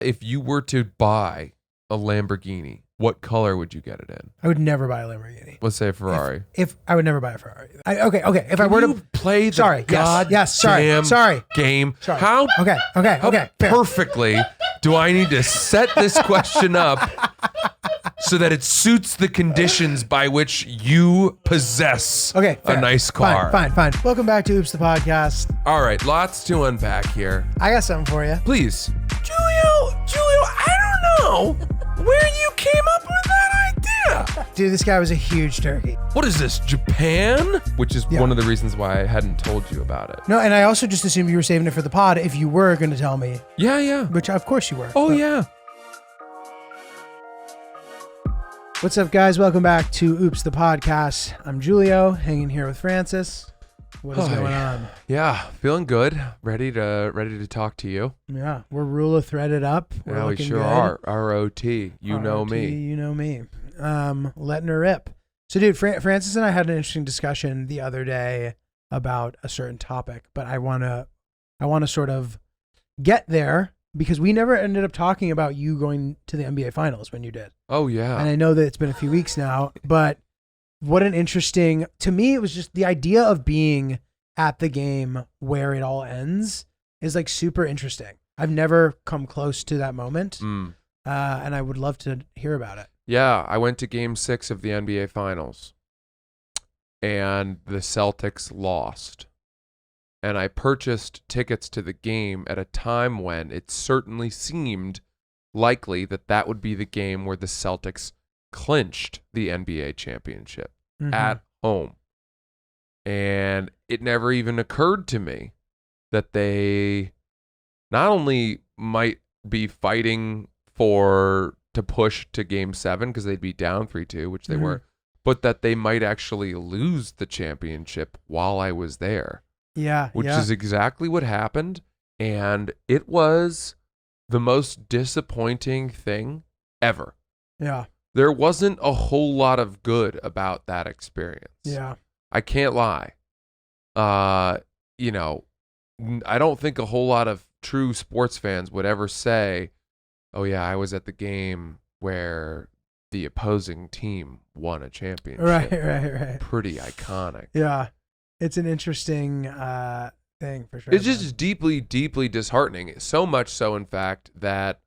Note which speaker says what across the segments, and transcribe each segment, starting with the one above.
Speaker 1: if you were to buy a Lamborghini, what color would you get it in?
Speaker 2: I would never buy a Lamborghini.
Speaker 1: Let's say a Ferrari.
Speaker 2: If I would never buy a Ferrari. Okay. If I were to
Speaker 1: play the sorry, game,
Speaker 2: Sorry.
Speaker 1: how
Speaker 2: fair.
Speaker 1: perfectly do I need to set this question up so that it suits the conditions by which you possess
Speaker 2: fair.
Speaker 1: a nice car?
Speaker 2: Fine. Welcome back to Oops the Podcast.
Speaker 1: All right, lots to unpack here.
Speaker 2: I got something for you.
Speaker 1: Please. Julio, I don't know where you came up with that idea.
Speaker 2: Dude, this guy was a huge turkey.
Speaker 1: What is this, Japan? Which is one of the reasons why I hadn't told you about it.
Speaker 2: No, and I also just assumed you were saving it for the pod if you were going to tell me.
Speaker 1: Yeah.
Speaker 2: Which, of course you were.
Speaker 1: Oh, yeah.
Speaker 2: What's up, guys? Welcome back to Oops the Podcast. I'm Julio, hanging here with Francis. What is going on?
Speaker 1: Yeah, feeling good. Ready to talk to you.
Speaker 2: Yeah, we're ruler threaded up.
Speaker 1: Yeah, we sure are. ROT. You know me.
Speaker 2: You know me. Letting her rip. So, dude, Francis and I had an interesting discussion the other day about a certain topic, but I wanna sort of get there because we never ended up talking about you going to the NBA Finals when you did.
Speaker 1: Oh yeah.
Speaker 2: And I know that it's been a few weeks now, but what an interesting, to me, it was just the idea of being at the game where it all ends is like super interesting. I've never come close to that moment. And I would love to hear about it.
Speaker 1: Yeah, I went to Game 6 of the NBA Finals, and the Celtics lost. And I purchased tickets to the game at a time when it certainly seemed likely that that would be the game where the Celtics clinched the NBA championship at home. And it never even occurred to me that they not only might be fighting to push to Game 7 because they'd be down 3-2, which they were, but that they might actually lose the championship while I was there.
Speaker 2: Yeah.
Speaker 1: Which is exactly what happened. And it was the most disappointing thing ever.
Speaker 2: Yeah.
Speaker 1: There wasn't a whole lot of good about that experience.
Speaker 2: Yeah.
Speaker 1: I can't lie. I don't think a whole lot of true sports fans would ever say, oh yeah, I was at the game where the opposing team won a championship.
Speaker 2: Right.
Speaker 1: Pretty iconic.
Speaker 2: Yeah. It's an interesting thing for sure.
Speaker 1: It's just deeply, deeply disheartening. So much so, in fact, that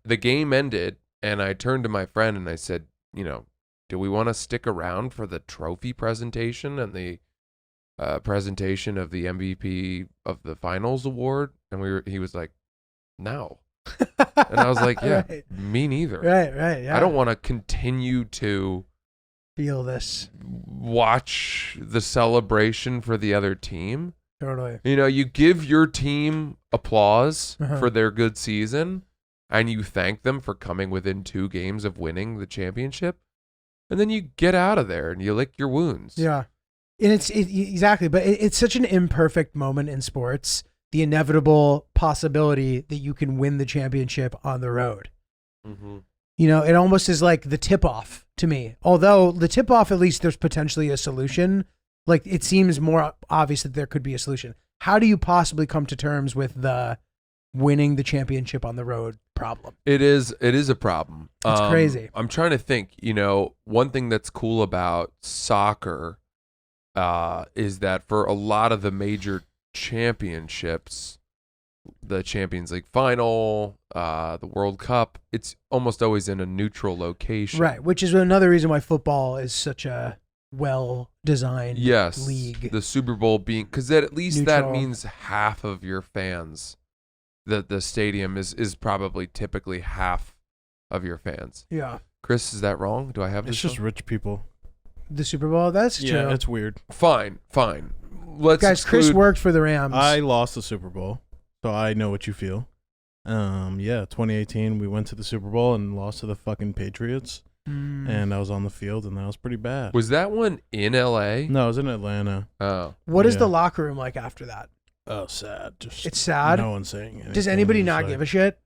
Speaker 1: the game ended and I turned to my friend and I said, do we want to stick around for the trophy presentation and the presentation of the MVP of the finals award? And he was like, no. And I was like, yeah,
Speaker 2: right.
Speaker 1: Me neither.
Speaker 2: Right. Yeah.
Speaker 1: I don't want to continue to
Speaker 2: feel this.
Speaker 1: Watch the celebration for the other team.
Speaker 2: Totally.
Speaker 1: You give your team applause for their good season and you thank them for coming within 2 games of winning the championship. And then you get out of there and you lick your wounds.
Speaker 2: Yeah. And exactly. But it's such an imperfect moment in sports. The inevitable possibility that you can win the championship on the road.
Speaker 1: Mm-hmm.
Speaker 2: It almost is like the tip-off to me. Although the tip-off, at least there's potentially a solution. Like it seems more obvious that there could be a solution. How do you possibly come to terms with the winning the championship on the road problem?
Speaker 1: It is a problem.
Speaker 2: It's crazy.
Speaker 1: I'm trying to think, one thing that's cool about soccer is that for a lot of the major championships, the Champions League final, the World Cup, it's almost always in a neutral location.
Speaker 2: Right, which is another reason why football is such a well-designed league.
Speaker 1: The Super Bowl being, because at least
Speaker 2: neutral.
Speaker 1: That means half of your fans, the stadium is probably typically half of your fans.
Speaker 2: Yeah.
Speaker 1: Chris, is that wrong? Do I have this?
Speaker 3: It's just rich people.
Speaker 2: The Super Bowl? That's true.
Speaker 3: Yeah, it's weird.
Speaker 1: Fine.
Speaker 2: Guys, Chris worked for the Rams.
Speaker 3: I lost the Super Bowl, so I know what you feel. 2018, we went to the Super Bowl and lost to the fucking Patriots. And I was on the field, and that was pretty bad.
Speaker 1: Was that one in L.A.?
Speaker 3: No, it was in Atlanta.
Speaker 1: Oh.
Speaker 2: What is the locker room like after that?
Speaker 3: Oh, sad.
Speaker 2: It's sad?
Speaker 3: No one's saying anything.
Speaker 2: Does anybody not give a shit?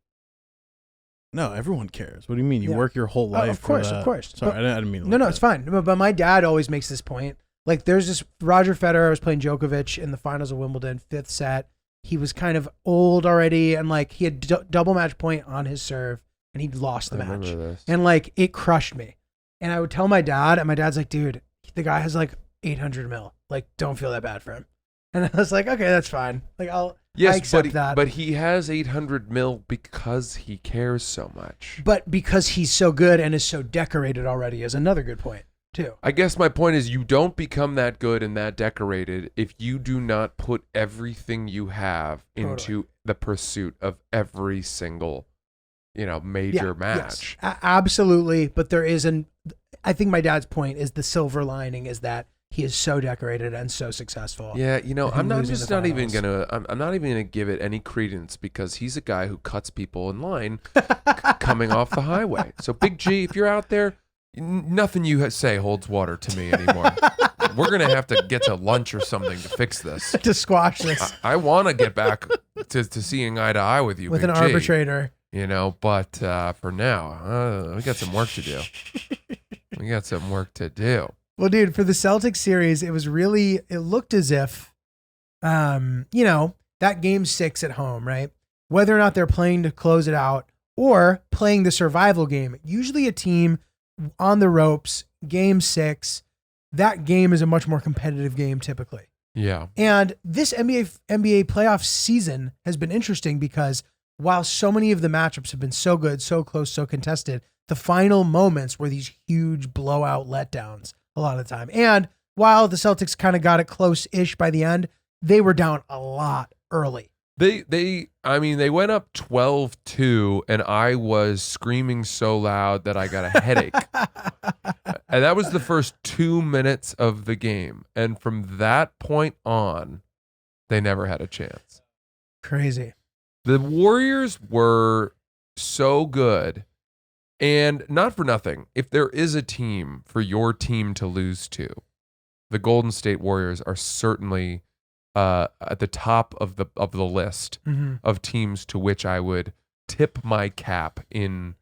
Speaker 3: No, everyone cares. What do you mean? You work your whole life
Speaker 2: of course,
Speaker 3: for that.
Speaker 2: Of course.
Speaker 3: Sorry, I didn't mean
Speaker 2: No, it's fine. But my dad always makes this point. Like, there's this Roger Federer was playing Djokovic in the finals of Wimbledon, 5th set. he was kind of old already, and like he had double match point on his serve, and he'd lost the
Speaker 1: I remember
Speaker 2: match,
Speaker 1: this.
Speaker 2: and like it crushed me. And I would tell my dad, and my dad's like, dude, the guy has like 800 mil. Like, don't feel that bad for him. And I was like, okay, that's fine. Like, I accept that.
Speaker 1: But he has 800 mil because he cares so much.
Speaker 2: But because he's so good and is so decorated already is another good point too.
Speaker 1: I guess my point is you don't become that good and that decorated if you do not put everything you have into the pursuit of every single, major match.
Speaker 2: Yes, absolutely. But there is I think my dad's point is the silver lining is that he is so decorated and so successful.
Speaker 1: Yeah, I'm not even gonna give it any credence because he's a guy who cuts people in line coming off the highway. So Big G, if you're out there, nothing you say holds water to me anymore. We're gonna have to get to lunch or something to fix this.
Speaker 2: To squash this.
Speaker 1: I want to get back to seeing eye to eye with you,
Speaker 2: with
Speaker 1: Big
Speaker 2: an
Speaker 1: G,
Speaker 2: arbitrator.
Speaker 1: But for now, we got some work to do.
Speaker 2: Well, dude, for the Celtics series, it looked as if, that game 6 at home, right? Whether or not they're playing to close it out or playing the survival game, usually a team on the ropes, game 6, that game is a much more competitive game typically.
Speaker 1: Yeah.
Speaker 2: And this NBA playoff season has been interesting because while so many of the matchups have been so good, so close, so contested, the final moments were these huge blowout letdowns a lot of the time. And while the Celtics kind of got it close-ish by the end, they were down a lot early.
Speaker 1: They went up 12-2 and I was screaming so loud that I got a headache. And that was the first 2 minutes of the game. And from that point on, they never had a chance.
Speaker 2: Crazy.
Speaker 1: The Warriors were so good. And not for nothing, if there is a team for your team to lose to, the Golden State Warriors are certainly at the top of the list of teams to which I would tip my cap in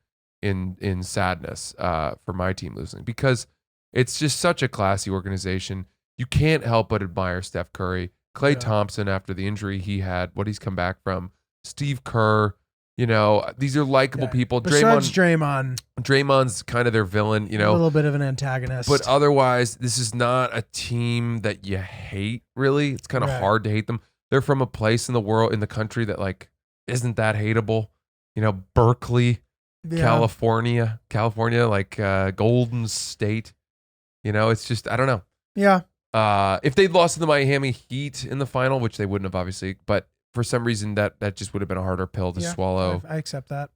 Speaker 1: sadness for my team losing, because it's just such a classy organization. You can't help but admire Steph Curry, Klay Thompson after the injury he had, what he's come back from, Steve Kerr. These are likable people.
Speaker 2: Besides Draymond.
Speaker 1: Draymond's kind of their villain,
Speaker 2: A little bit of an antagonist.
Speaker 1: But otherwise, this is not a team that you hate, really. It's kind of hard to hate them. They're from a place in the world, in the country that, like, isn't that hateable. Berkeley, California, like Golden State. It's just, I don't know.
Speaker 2: Yeah.
Speaker 1: If they'd lost to the Miami Heat in the final, which they wouldn't have, obviously, but for some reason that just would have been a harder pill to swallow.
Speaker 2: I accept that.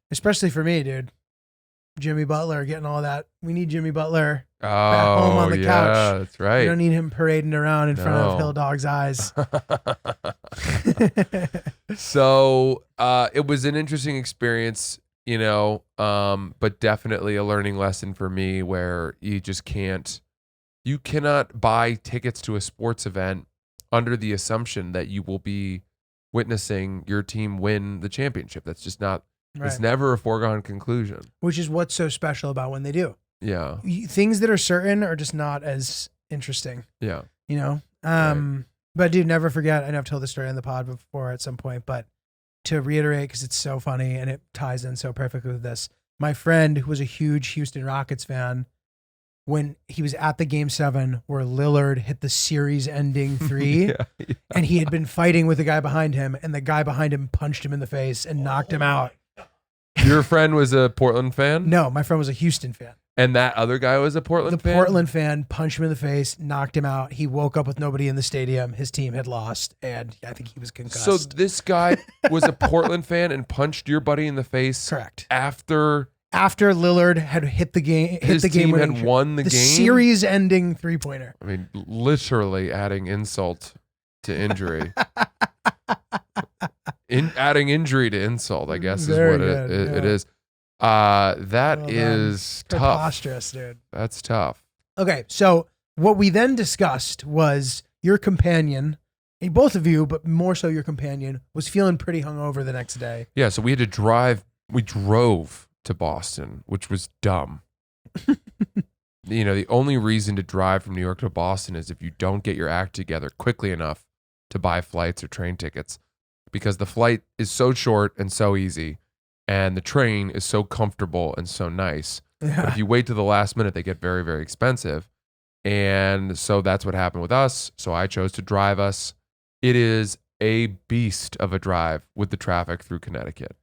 Speaker 2: Especially for me, dude. Jimmy Butler getting all that. We need Jimmy Butler back home on the couch.
Speaker 1: Yeah, that's right.
Speaker 2: We don't need him parading around in front of Hill Dog's eyes.
Speaker 1: So it was an interesting experience, but definitely a learning lesson for me where you cannot buy tickets to a sports event under the assumption that you will be witnessing your team win the championship. That's just not, it's never a foregone conclusion.
Speaker 2: Which is what's so special about when they do.
Speaker 1: Yeah.
Speaker 2: Things that are certain are just not as interesting.
Speaker 1: Yeah.
Speaker 2: But dude, never forget, I know I've told this story on the pod before at some point, but to reiterate, because it's so funny and it ties in so perfectly with this, my friend who was a huge Houston Rockets fan, when he was at the game 7 where Lillard hit the series ending 3 and he had been fighting with the guy behind him and the guy behind him punched him in the face and knocked him out.
Speaker 1: Your friend was a Portland fan?
Speaker 2: No, my friend was a Houston fan.
Speaker 1: And that other guy was a Portland fan?
Speaker 2: The Portland fan punched him in the face, knocked him out. He woke up with nobody in the stadium. His team had lost, and I think he was concussed.
Speaker 1: So this guy was a Portland fan and punched your buddy in the face?
Speaker 2: Correct.
Speaker 1: After
Speaker 2: Lillard had hit the game,
Speaker 1: his team had won the game?
Speaker 2: Series-ending three-pointer.
Speaker 1: I mean, literally adding insult to injury. Adding injury to insult, I guess,
Speaker 2: Very
Speaker 1: is what
Speaker 2: good,
Speaker 1: it is. That is tough.
Speaker 2: Preposterous, dude.
Speaker 1: That's tough.
Speaker 2: Okay, so what we then discussed was your companion, and both of you, but more so your companion, was feeling pretty hungover the next day.
Speaker 1: Yeah, so we had to drive. We drove to Boston, which was dumb. The only reason to drive from New York to Boston is if you don't get your act together quickly enough to buy flights or train tickets because the flight is so short and so easy, and the train is so comfortable and so nice.
Speaker 2: Yeah.
Speaker 1: But if you wait to the last minute, they get very, very expensive. And so that's what happened with us. So I chose to drive us. It is a beast of a drive with the traffic through Connecticut.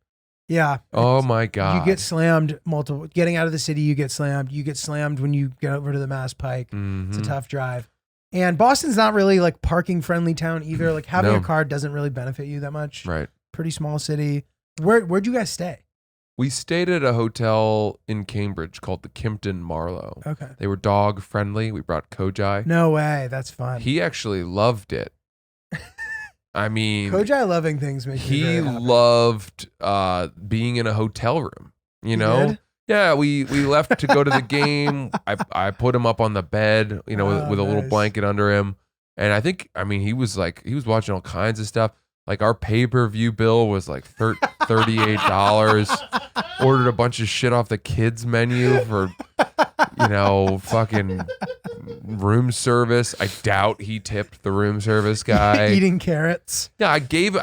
Speaker 2: Yeah.
Speaker 1: Oh my God.
Speaker 2: You get slammed multiple. Getting out of the city, you get slammed. You get slammed when you get over to the Mass Pike. It's a tough drive. And Boston's not really like parking friendly town either. Like having a car doesn't really benefit you that much.
Speaker 1: Right.
Speaker 2: Pretty small city. Where'd you guys stay?
Speaker 1: We stayed at a hotel in Cambridge called the Kimpton Marlowe.
Speaker 2: Okay.
Speaker 1: They were dog friendly. We brought Kojai.
Speaker 2: No way. That's fun.
Speaker 1: He actually loved it. I mean,
Speaker 2: Kojai loving things makes me
Speaker 1: he
Speaker 2: very happy.
Speaker 1: loved being in a hotel room. You know?
Speaker 2: did?
Speaker 1: Yeah, we left to go to the game. I put him up on the bed, you know, with a little
Speaker 2: nice.
Speaker 1: blanket under him. And I think, I mean, he was watching all kinds of stuff. Like our pay-per-view bill was like $38. Ordered a bunch of shit off the kids menu for, you know, fucking room service. I doubt he tipped the room service guy.
Speaker 2: Eating carrots.
Speaker 1: Yeah, I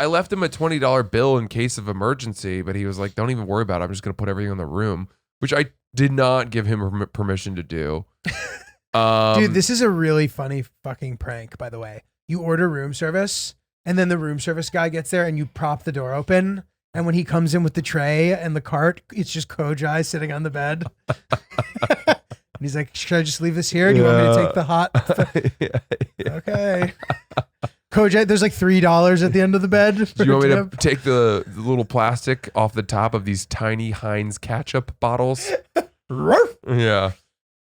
Speaker 1: left him a $20 bill in case of emergency, but he was like, don't even worry about it. I'm just going to put everything in the room, which I did not give him permission to do.
Speaker 2: Dude, this is a really funny fucking prank, by the way. You order room service, and then the room service guy gets there, and you prop the door open, and when he comes in with the tray and the cart, it's just Kojai sitting on the bed. And he's like, should I just leave this here? Do you want me to take the hot?
Speaker 1: Yeah.
Speaker 2: Okay. Kojai, there's like $3 at the end of the bed.
Speaker 1: Do you want me to take the little plastic off the top of these tiny Heinz ketchup bottles? Yeah.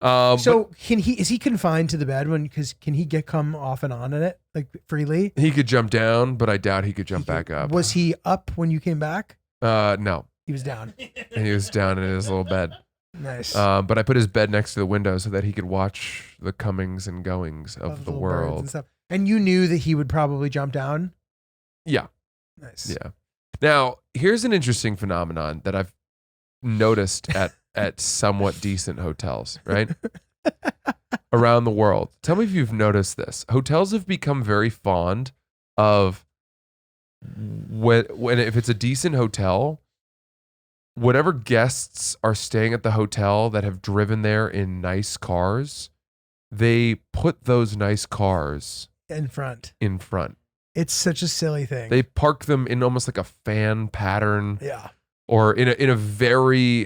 Speaker 2: So is he confined to the bed because can he come off and on in it like freely?
Speaker 1: He could jump down, but I doubt he could jump back up.
Speaker 2: Was he up when you came back?
Speaker 1: No.
Speaker 2: He was down.
Speaker 1: And he was down in his little bed.
Speaker 2: Nice.
Speaker 1: But I put his bed next to the window so that he could watch the comings and goings of the
Speaker 2: little birds and
Speaker 1: world.
Speaker 2: stuff. And you knew that he would probably jump down?
Speaker 1: Yeah.
Speaker 2: Nice.
Speaker 1: Yeah. Now, here's an interesting phenomenon that I've noticed at somewhat decent hotels, right? Around the world. Tell me if you've noticed this. Hotels have become very fond of when if it's a decent hotel, whatever guests are staying at the hotel that have driven there in nice cars, they put those nice cars
Speaker 2: In front. It's such a silly thing.
Speaker 1: They park them in almost like a fan pattern.
Speaker 2: Yeah.
Speaker 1: Or in a very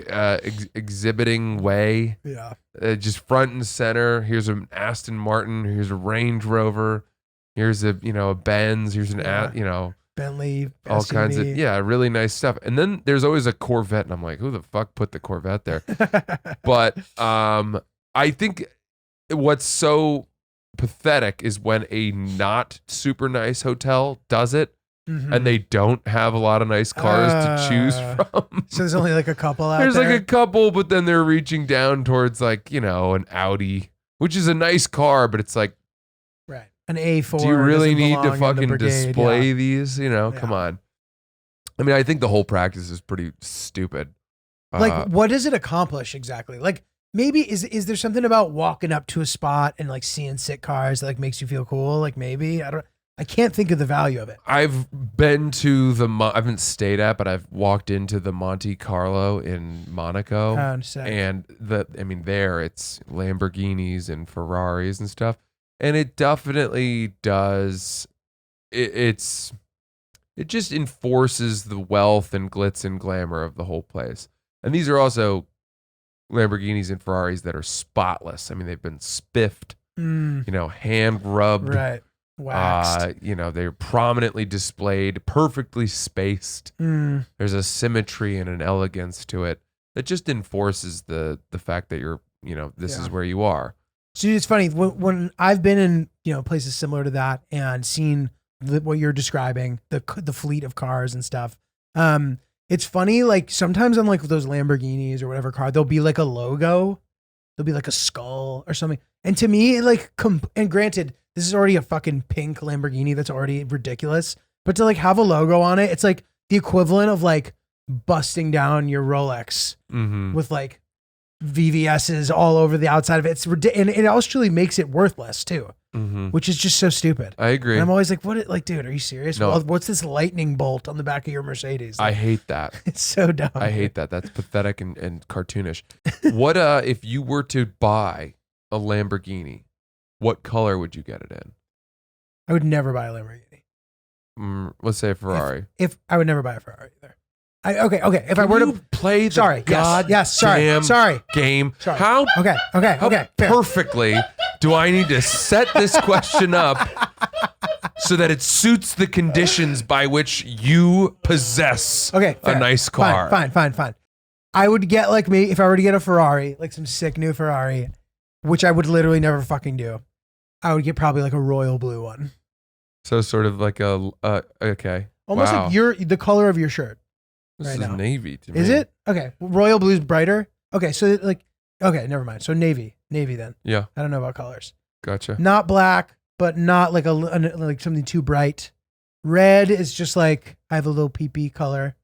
Speaker 1: exhibiting way.
Speaker 2: Yeah.
Speaker 1: Just front and center. Here's an Aston Martin. Here's a Range Rover. Here's a Benz. Here's an
Speaker 2: Bentley.
Speaker 1: all
Speaker 2: SUV.
Speaker 1: kinds of really nice stuff. And then there's always a Corvette, and I'm like, who the fuck put the Corvette there? But I think what's so pathetic is when a not super nice hotel does it.
Speaker 2: Mm-hmm.
Speaker 1: And they don't have a lot of nice cars to choose from.
Speaker 2: So there's only like a couple out
Speaker 1: There's
Speaker 2: there.
Speaker 1: like a couple, but then they're reaching down towards like, an Audi, which is a nice car, but it's like,
Speaker 2: right. An A4.
Speaker 1: do you really
Speaker 2: doesn't
Speaker 1: need to
Speaker 2: belong in the
Speaker 1: fucking
Speaker 2: brigade,
Speaker 1: display
Speaker 2: yeah.
Speaker 1: these? Come on. I mean, I think the whole practice is pretty stupid.
Speaker 2: Like, what does it accomplish exactly? Like, maybe is there something about walking up to a spot and like seeing sick cars that like makes you feel cool? Like maybe, I can't think of the value of it.
Speaker 1: I've been to I haven't stayed at, but I've walked into the Monte Carlo in Monaco. And there it's Lamborghinis and Ferraris and stuff. And it definitely does. It just enforces the wealth and glitz and glamour of the whole place. And these are also Lamborghinis and Ferraris that are spotless. I mean, they've been spiffed, hand rubbed.
Speaker 2: Right. Waxed.
Speaker 1: They're prominently displayed, perfectly spaced. There's a symmetry and an elegance to it that just enforces the fact that you're, this is where you are.
Speaker 2: So it's funny when I've been in, places similar to that and seen what you're describing, the fleet of cars and stuff. It's funny, like sometimes on like those Lamborghinis or whatever car, there'll be like a logo, there'll be like a skull or something. And to me, like, and granted, this is already a fucking pink Lamborghini that's already ridiculous. But to like have a logo on it, it's like the equivalent of like busting down your Rolex with like VVS's all over the outside of it. And it actually makes it worthless too. which is just so stupid.
Speaker 1: I agree.
Speaker 2: And I'm always like, what? Like, dude, are you serious?
Speaker 1: No.
Speaker 2: Well, what's this lightning bolt on the back of your Mercedes?
Speaker 1: I
Speaker 2: Like,
Speaker 1: hate that.
Speaker 2: it's so dumb.
Speaker 1: I hate that. That's pathetic and cartoonish. What if you were to buy a Lamborghini, what color would you get it in?
Speaker 2: I would never buy a Lamborghini.
Speaker 1: Let's say a Ferrari.
Speaker 2: If I would never buy a Ferrari either. Okay. If I were to
Speaker 1: play the
Speaker 2: sorry,
Speaker 1: damn game,
Speaker 2: Sorry.
Speaker 1: how
Speaker 2: Okay. Fair.
Speaker 1: perfectly do I need to set this question up so that it suits the conditions by which you possess
Speaker 2: Okay, fair.
Speaker 1: a nice car?
Speaker 2: Fine. I would get like me if I were to get a Ferrari, like some sick new Ferrari, which I would literally never fucking do. I would get probably like a royal blue one.
Speaker 1: So sort of like a okay,
Speaker 2: almost
Speaker 1: wow.
Speaker 2: like the color of your shirt.
Speaker 1: This
Speaker 2: right
Speaker 1: is
Speaker 2: now.
Speaker 1: navy to me.
Speaker 2: Is it? Okay. Royal blue's brighter. Okay, so like, okay, never mind. So navy then.
Speaker 1: Yeah,
Speaker 2: I don't know about colors.
Speaker 1: gotcha.
Speaker 2: Not black, but not like like something too bright. Red is just like I have a little pee color.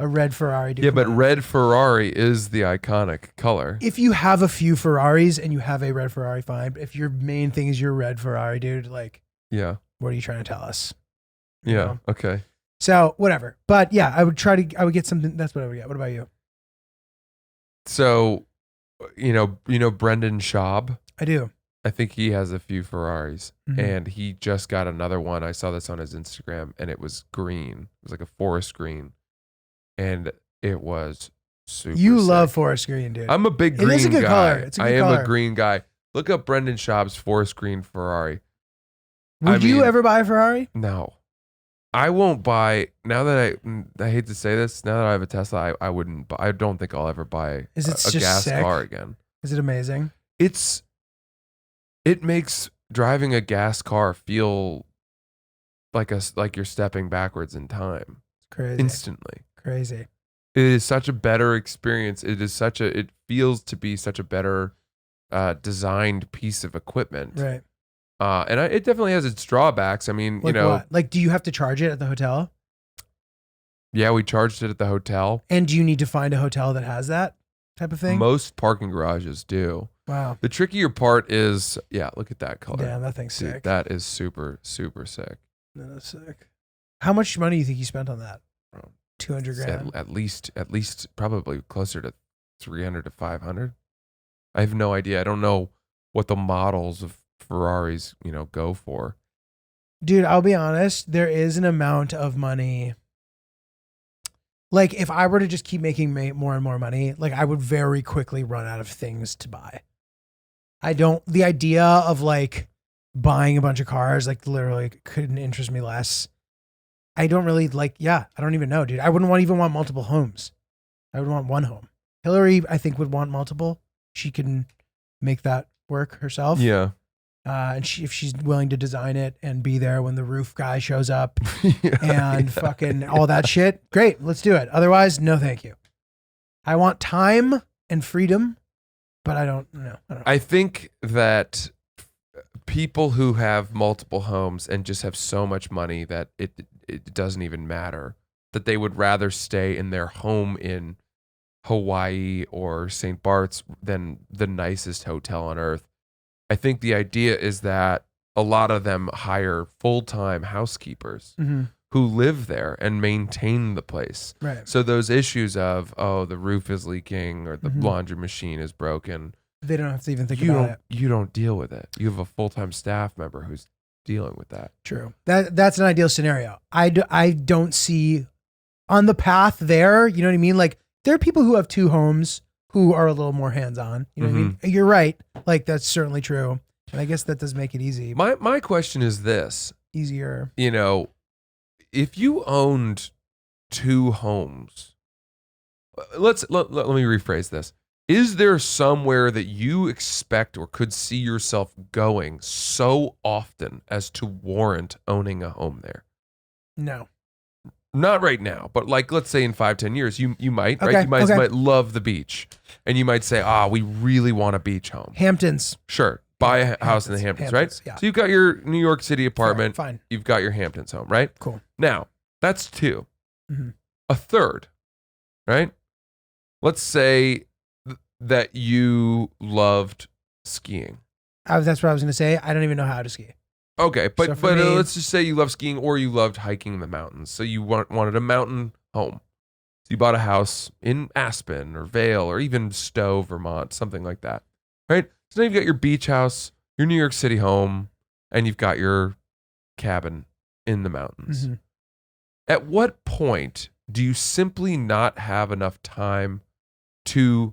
Speaker 2: A red Ferrari.
Speaker 1: Yeah, but red Ferrari is the iconic color.
Speaker 2: If you have a few Ferraris and you have a red Ferrari, fine. But if your main thing is your red Ferrari, dude, like,
Speaker 1: Yeah.
Speaker 2: what are you trying to tell us? You
Speaker 1: Yeah.
Speaker 2: know?
Speaker 1: Okay.
Speaker 2: So whatever. But yeah, I would get something. That's what I would get. What about you?
Speaker 1: So, you know Brendan Schaub.
Speaker 2: I do.
Speaker 1: I think he has a few Ferraris,
Speaker 2: Mhm.
Speaker 1: and he just got another one. I saw this on his Instagram, and it was green. It was like a forest green, and it was super.
Speaker 2: You
Speaker 1: sick.
Speaker 2: love forest green, dude.
Speaker 1: I'm a big green
Speaker 2: It is a good
Speaker 1: guy.
Speaker 2: color. It's a
Speaker 1: I
Speaker 2: good
Speaker 1: am
Speaker 2: color.
Speaker 1: a green guy. Look up Brendan Schaub's forest green Ferrari.
Speaker 2: Would
Speaker 1: I
Speaker 2: you
Speaker 1: mean-
Speaker 2: ever buy a Ferrari?
Speaker 1: No, I won't buy. Now that I hate to say this, now that I have a Tesla, I wouldn't. I don't think I'll ever buy
Speaker 2: Is it
Speaker 1: a
Speaker 2: just
Speaker 1: gas
Speaker 2: sick?
Speaker 1: car again.
Speaker 2: Is it amazing?
Speaker 1: It makes driving a gas car feel like you're stepping backwards in time
Speaker 2: Crazy.
Speaker 1: instantly.
Speaker 2: Crazy.
Speaker 1: It is such a better experience. It feels to be such a better designed piece of equipment.
Speaker 2: Right.
Speaker 1: And it definitely has its drawbacks. I mean,
Speaker 2: Like what? Like, do you have to charge it at the hotel?
Speaker 1: yeah, we charged it at the hotel.
Speaker 2: And do you need to find a hotel that has that type of thing?
Speaker 1: Most parking garages do.
Speaker 2: Wow.
Speaker 1: The trickier part is, yeah, look at that color.
Speaker 2: Damn, that thing's
Speaker 1: Dude,
Speaker 2: sick.
Speaker 1: that is super, super sick.
Speaker 2: That's sick. How much money do you think you spent on that?
Speaker 1: Bro,
Speaker 2: 200
Speaker 1: It's
Speaker 2: grand.
Speaker 1: At least probably closer to 300 to 500. I have no idea. I don't know what the models of Ferraris, go for.
Speaker 2: Dude, I'll be honest. There is an amount of money. Like, if I were to just keep making more and more money, like, I would very quickly run out of things to buy. The idea of like buying a bunch of cars, like, literally couldn't interest me less. I don't really I don't even know, dude. I wouldn't even want multiple homes. I would want one home. Hillary, I think, would want multiple. She can make that work herself.
Speaker 1: Yeah.
Speaker 2: And if she's willing to design it and be there when the roof guy shows up
Speaker 1: Yeah,
Speaker 2: and fucking all that shit, great, let's do it. Otherwise, no thank you. I want time and freedom, but I don't know.
Speaker 1: I think that people who have multiple homes and just have so much money that it doesn't even matter, that they would rather stay in their home in Hawaii or St. Bart's than the nicest hotel on earth. I think the idea is that a lot of them hire full-time housekeepers who live there and maintain the place.
Speaker 2: Right.
Speaker 1: So those issues of, the roof is leaking or the
Speaker 2: Mhm.
Speaker 1: laundry machine is broken,
Speaker 2: They don't have to even think
Speaker 1: you
Speaker 2: about
Speaker 1: don't
Speaker 2: it.
Speaker 1: you don't deal with it. You have a full-time staff member who's dealing with that.
Speaker 2: True. That's an ideal scenario. I don't see on the path there. You know what I mean? Like, there are people who have two homes who are a little more hands-on. You know what I mean? You're right. Like, that's certainly true. And I guess that does make it easy.
Speaker 1: My question is this,
Speaker 2: Easier.
Speaker 1: if you owned two homes, let me rephrase this. Is there somewhere that you expect or could see yourself going so often as to warrant owning a home there?
Speaker 2: No.
Speaker 1: Not right now, but like, let's say in 5-10 years, you might,
Speaker 2: Okay,
Speaker 1: right? You
Speaker 2: okay.
Speaker 1: might love the beach, and you might say, we really want a beach home.
Speaker 2: Hamptons.
Speaker 1: Sure, buy a house in the Hamptons, right?
Speaker 2: Yeah.
Speaker 1: So you've got your New York City apartment,
Speaker 2: Fine.
Speaker 1: you've got your Hamptons home, right?
Speaker 2: Cool.
Speaker 1: Now, that's two.
Speaker 2: Mhm.
Speaker 1: A third, right? Let's say that you loved skiing.
Speaker 2: That's what I was going to say. I don't even know how to ski.
Speaker 1: Okay, but
Speaker 2: So for me-
Speaker 1: let's just say you love skiing or you loved hiking in the mountains. So you wanted a mountain home. So you bought a house in Aspen or Vail or even Stowe, Vermont, something like that. Right? So now you've got your beach house, your New York City home, and you've got your cabin in the mountains.
Speaker 2: Mhm.
Speaker 1: At what point do you simply not have enough time to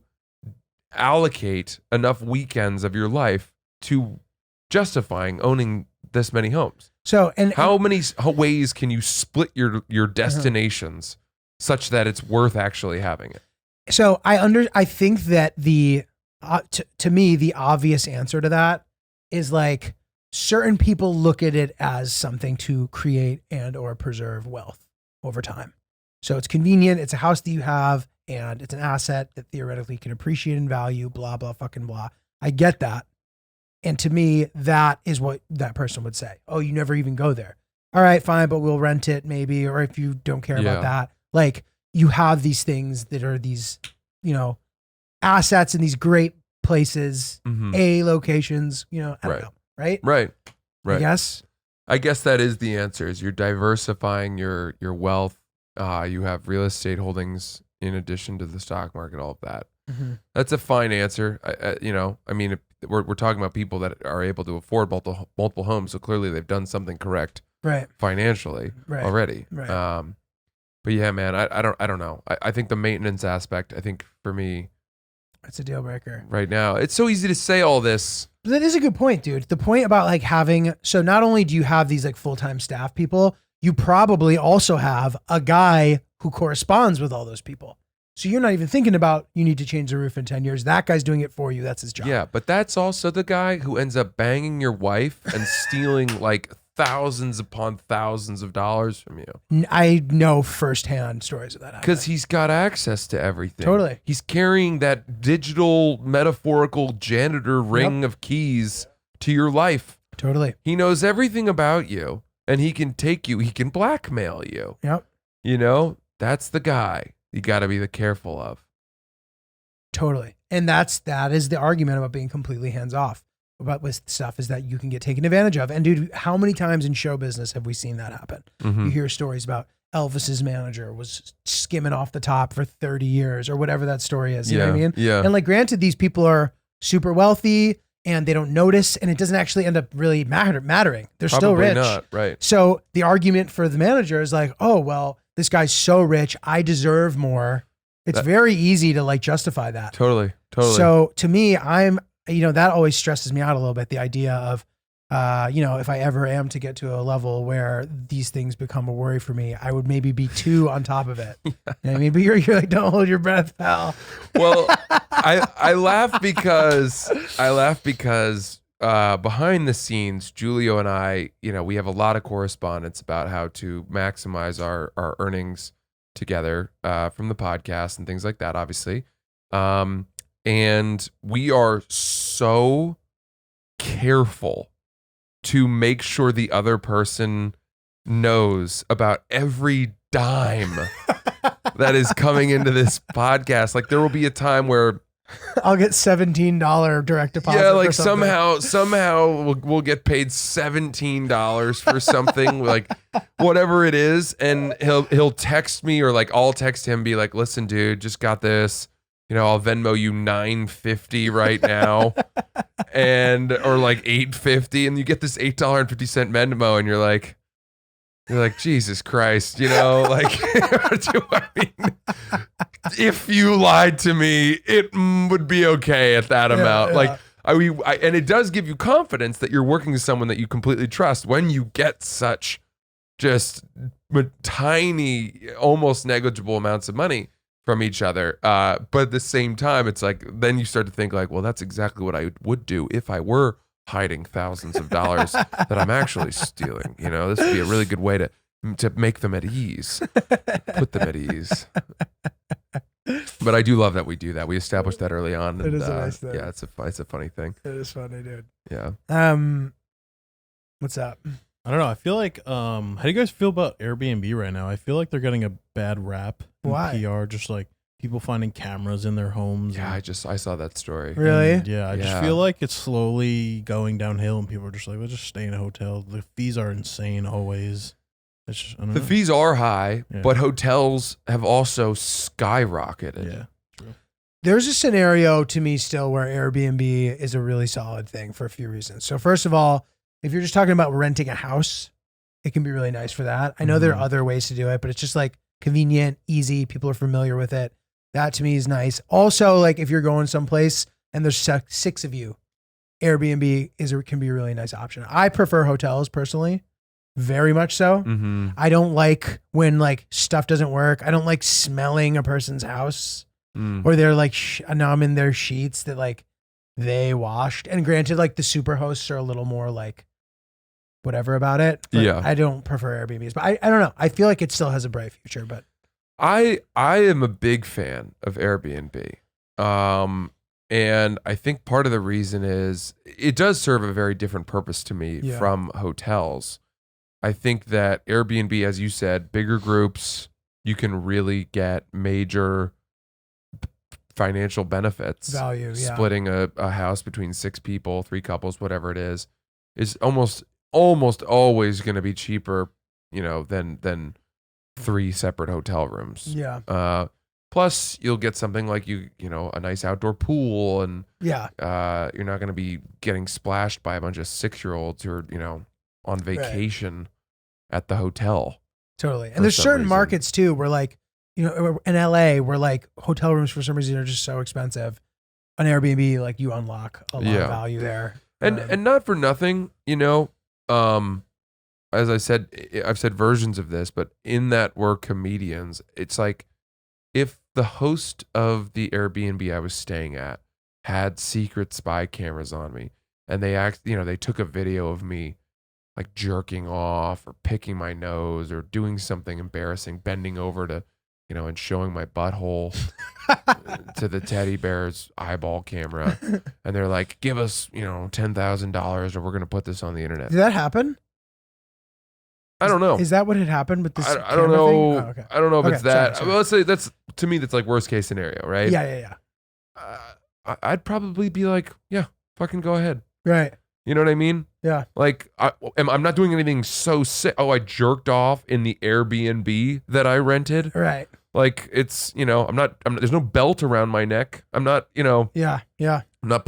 Speaker 1: allocate enough weekends of your life to justifying owning this many homes?
Speaker 2: So, and
Speaker 1: How many ways can you split your destinations such that it's worth actually having it?
Speaker 2: so I think that the to me the obvious answer to that is like certain people look at it as something to create and or preserve wealth over time. So it's convenient, it's a house that you have, and it's an asset that theoretically can appreciate in value, blah blah fucking blah. I get that. And to me, that is what that person would say. Oh, you never even go there. All right, fine, but we'll rent it maybe, or if you don't care about that. Like, you have these things that are these, assets in these great places, A locations, I don't know, right?
Speaker 1: Right.
Speaker 2: I
Speaker 1: I guess that is the answer. Is you're diversifying your wealth. You have real estate holdings in addition to the stock market, all of that. That's a fine answer. I mean, we're talking about people that are able to afford multiple homes, so clearly they've done something correct,
Speaker 2: right,
Speaker 1: financially already.
Speaker 2: right.
Speaker 1: But yeah, man, I don't know. I think the maintenance aspect, I think for me,
Speaker 2: It's a deal breaker.
Speaker 1: right now, it's so easy to say all this.
Speaker 2: But that is a good point, dude. The point about like having, so not only do you have these like full-time staff people, you probably also have a guy who corresponds with all those people. So you're not even thinking about you need to change the roof in 10 years. That guy's doing it for you. That's his job.
Speaker 1: Yeah, but that's also the guy who ends up banging your wife and stealing like thousands upon thousands of dollars from you.
Speaker 2: I know firsthand stories of that.
Speaker 1: Because he's got access to everything.
Speaker 2: Totally.
Speaker 1: He's carrying that digital, metaphorical janitor ring of keys to your life.
Speaker 2: Totally.
Speaker 1: He knows everything about you, and he can take you, he can blackmail you.
Speaker 2: Yep.
Speaker 1: That's the guy you got to be careful of.
Speaker 2: Totally. And that is the argument about being completely hands off about with stuff, is that you can get taken advantage of. And dude, how many times in show business have we seen that happen? You hear stories about Elvis's manager was skimming off the top for 30 years or whatever that story is. You know what I mean?
Speaker 1: Yeah.
Speaker 2: And like, granted, these people are super wealthy and they don't notice, and it doesn't actually end up really mattering. They're still
Speaker 1: Probably
Speaker 2: rich.
Speaker 1: not, right.
Speaker 2: So the argument for the manager is like, oh, well, this guy's so rich, I deserve more. It's very easy to like justify that.
Speaker 1: Totally.
Speaker 2: So to me, that always stresses me out a little bit. The idea of, if I ever am to get to a level where these things become a worry for me, I would maybe be too on top of it. You know what I mean? But you're like, don't hold your breath, pal.
Speaker 1: Well, I laugh because behind the scenes, Julio and I, we have a lot of correspondence about how to maximize our earnings together from the podcast and things like that, obviously. And we are so careful to make sure the other person knows about every dime that is coming into this podcast. Like, there will be a time where
Speaker 2: I'll get $17 direct deposit.
Speaker 1: Yeah, like
Speaker 2: for
Speaker 1: somehow we'll get paid $17 for something, like whatever it is, and he'll text me, or like I'll text him, be like, "Listen, dude, just got this. I'll Venmo you $9.50 right now," or like $8.50, and you get this $8.50 Venmo, and you're like, Jesus Christ, like, I mean, if you lied to me, it would be okay at that amount.
Speaker 2: Yeah.
Speaker 1: Like, and it does give you confidence that you're working with someone that you completely trust when you get such just tiny, almost negligible amounts of money from each other. But at the same time, it's like, then you start to think like, well, that's exactly what I would do if I were hiding thousands of dollars that I'm actually stealing. This would be a really good way to make them at ease, put them at ease. But I do love that we do that. We established that early on.
Speaker 2: It is a nice thing.
Speaker 1: Yeah, it's a funny thing.
Speaker 2: It is funny, dude.
Speaker 1: Yeah.
Speaker 2: What's up?
Speaker 3: I don't know. I feel like, how do you guys feel about Airbnb right now? I feel like they're getting a bad rap in
Speaker 2: Why?
Speaker 3: PR. Just like, people finding cameras in their homes.
Speaker 1: Yeah,
Speaker 3: and,
Speaker 1: I saw that story.
Speaker 2: Really?
Speaker 3: and, yeah, I just
Speaker 1: Yeah.
Speaker 3: feel like it's slowly going downhill, and people are just like, "Let's just stay in a hotel." The fees are insane always. It's just, I don't
Speaker 1: The
Speaker 3: know.
Speaker 1: fees are high,
Speaker 3: Yeah.
Speaker 1: but hotels have also skyrocketed.
Speaker 3: Yeah.
Speaker 2: There's a scenario to me still where Airbnb is a really solid thing for a few reasons. So first of all, if you're just talking about renting a house, it can be really nice for that. I know there are other ways to do it, but it's just like convenient, easy. People are familiar with it. That to me is nice. Also, like if you're going someplace and there's 6 of you, Airbnb can be a really nice option. I prefer hotels personally, very much so.
Speaker 1: Mm-hmm.
Speaker 2: I don't like when like stuff doesn't work. I don't like smelling a person's house. Or they're like I'm in their sheets that like they washed. And granted, like the super hosts are a little more like whatever about it. But
Speaker 1: Yeah.
Speaker 2: I don't prefer Airbnbs, but I don't know. I feel like it still has a bright future. But
Speaker 1: I am a big fan of Airbnb. And I think part of the reason is it does serve a very different purpose to me
Speaker 2: Yeah.
Speaker 1: from hotels. I think that Airbnb, as you said, bigger groups, you can really get major financial benefits.
Speaker 2: value, yeah.
Speaker 1: Splitting a house between 6 people, 3 couples, whatever it is almost always going to be cheaper, than 3 separate hotel rooms.
Speaker 2: Yeah.
Speaker 1: Plus you'll get something like a nice outdoor pool, and
Speaker 2: Yeah.
Speaker 1: you're not going to be getting splashed by a bunch of 6-year-olds who are, on vacation at the hotel.
Speaker 2: Totally. And
Speaker 1: For
Speaker 2: there's
Speaker 1: some
Speaker 2: certain
Speaker 1: reason.
Speaker 2: markets too where like, in LA where like hotel rooms for some reason are just so expensive. On Airbnb, like you unlock a lot of value there.
Speaker 1: And not for nothing, as I said, I've said versions of this, but in that we're comedians, it's like if the host of the Airbnb I was staying at had secret spy cameras on me, and they took a video of me like jerking off or picking my nose or doing something embarrassing, bending over to, and showing my butthole to the teddy bear's eyeball camera. And they're like, give us, $10,000 or we're going to put this on the internet.
Speaker 2: Did that happen?
Speaker 1: I don't know.
Speaker 2: Is that what had happened with this?
Speaker 1: I don't
Speaker 2: camera
Speaker 1: know.
Speaker 2: thing? Oh, okay.
Speaker 1: I don't know if
Speaker 2: Okay,
Speaker 1: it's that.
Speaker 2: sorry.
Speaker 1: Well, let's say to me, that's like worst case scenario, right?
Speaker 2: Yeah.
Speaker 1: I'd probably be like, yeah, fucking go ahead.
Speaker 2: Right.
Speaker 1: You know what I mean?
Speaker 2: Yeah.
Speaker 1: Like, I'm not doing anything so sick. Oh, I jerked off in the Airbnb that I rented.
Speaker 2: Right.
Speaker 1: Like, it's, there's no belt around my neck. I'm not,
Speaker 2: Yeah.
Speaker 1: I'm not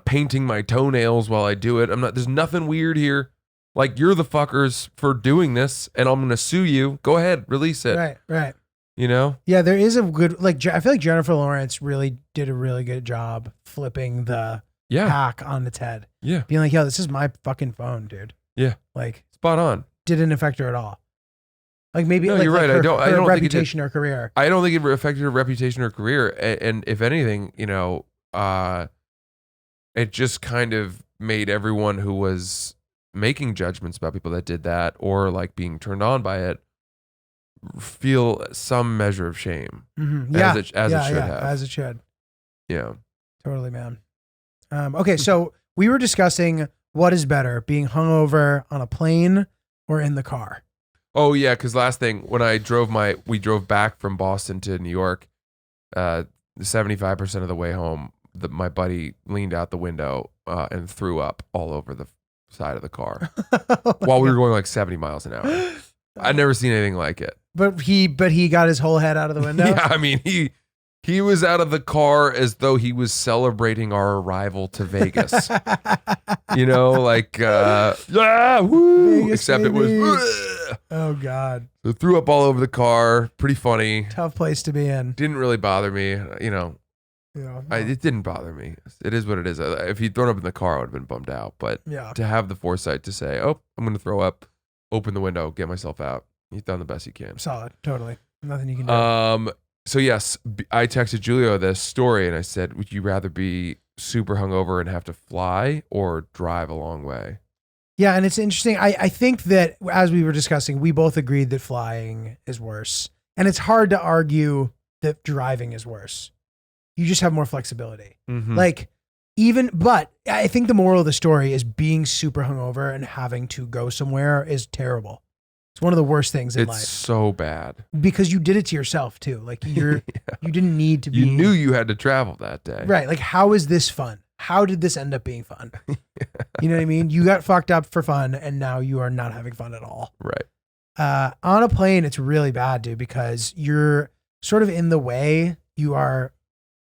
Speaker 1: painting my toenails while I do it. There's nothing weird here. Like, you're the fuckers for doing this, and I'm going to sue you. Go ahead, release it.
Speaker 2: Right.
Speaker 1: Yeah,
Speaker 2: there is a good, like, I feel like Jennifer Lawrence really did a really good job flipping the hack on its head.
Speaker 1: Yeah.
Speaker 2: Being like, yo, this is my fucking phone, dude.
Speaker 1: Yeah.
Speaker 2: Like,
Speaker 1: spot on.
Speaker 2: didn't affect her at all. Like maybe
Speaker 1: No,
Speaker 2: like,
Speaker 1: you're right.
Speaker 2: Her,
Speaker 1: I don't
Speaker 2: her
Speaker 1: think it did.
Speaker 2: reputation or career.
Speaker 1: I don't think it affected her reputation or career. And if anything, it just kind of made everyone who was making judgments about people that did that or like being turned on by it feel some measure of shame.
Speaker 2: Mm-hmm.
Speaker 1: As it should have.
Speaker 2: As it should.
Speaker 1: Yeah.
Speaker 2: Totally, man. Okay, so we were discussing what is better, being hungover on a plane or in the car.
Speaker 1: Oh yeah, because last thing when we drove back from Boston to New York, 75% of the way home, my buddy leaned out the window and threw up all over the side of the car while we were going like 70 miles an hour. I'd never seen anything like it.
Speaker 2: But he got his whole head out of the window.
Speaker 1: Yeah, I mean he was out of the car as though he was celebrating our arrival to Vegas. Like woo!
Speaker 2: Vegas,
Speaker 1: Except
Speaker 2: baby.
Speaker 1: it was.
Speaker 2: Oh God.
Speaker 1: So threw up all over the car. Pretty funny.
Speaker 2: Tough place to be in.
Speaker 1: Didn't really bother me.
Speaker 2: Yeah.
Speaker 1: It didn't bother me. It is what it is. If he'd thrown up in the car, I would have been bummed out. But
Speaker 2: Yeah.
Speaker 1: to have the foresight to say, "Oh, I'm going to throw up," open the window, get myself out. He's done the best he can.
Speaker 2: Solid. Totally. Nothing you can do.
Speaker 1: So yes, I texted Julio this story and I said, "Would you rather be super hungover and have to fly or drive a long way?"
Speaker 2: Yeah, and it's interesting. I think that as we were discussing, we both agreed that flying is worse. And it's hard to argue that driving is worse. You just have more flexibility.
Speaker 1: Mm-hmm.
Speaker 2: But I think the moral of the story is being super hungover and having to go somewhere is terrible. It's one of the worst things in
Speaker 1: It's
Speaker 2: life
Speaker 1: so bad.
Speaker 2: because you did it to yourself too. Like you didn't need to be.
Speaker 1: You knew you had to travel that day.
Speaker 2: Right. Like, how is this fun? How did this end up being fun? You know what I mean? You got fucked up for fun and now you are not having fun at all.
Speaker 1: Right.
Speaker 2: On a plane, it's really bad, dude, because you're sort of in the way. You are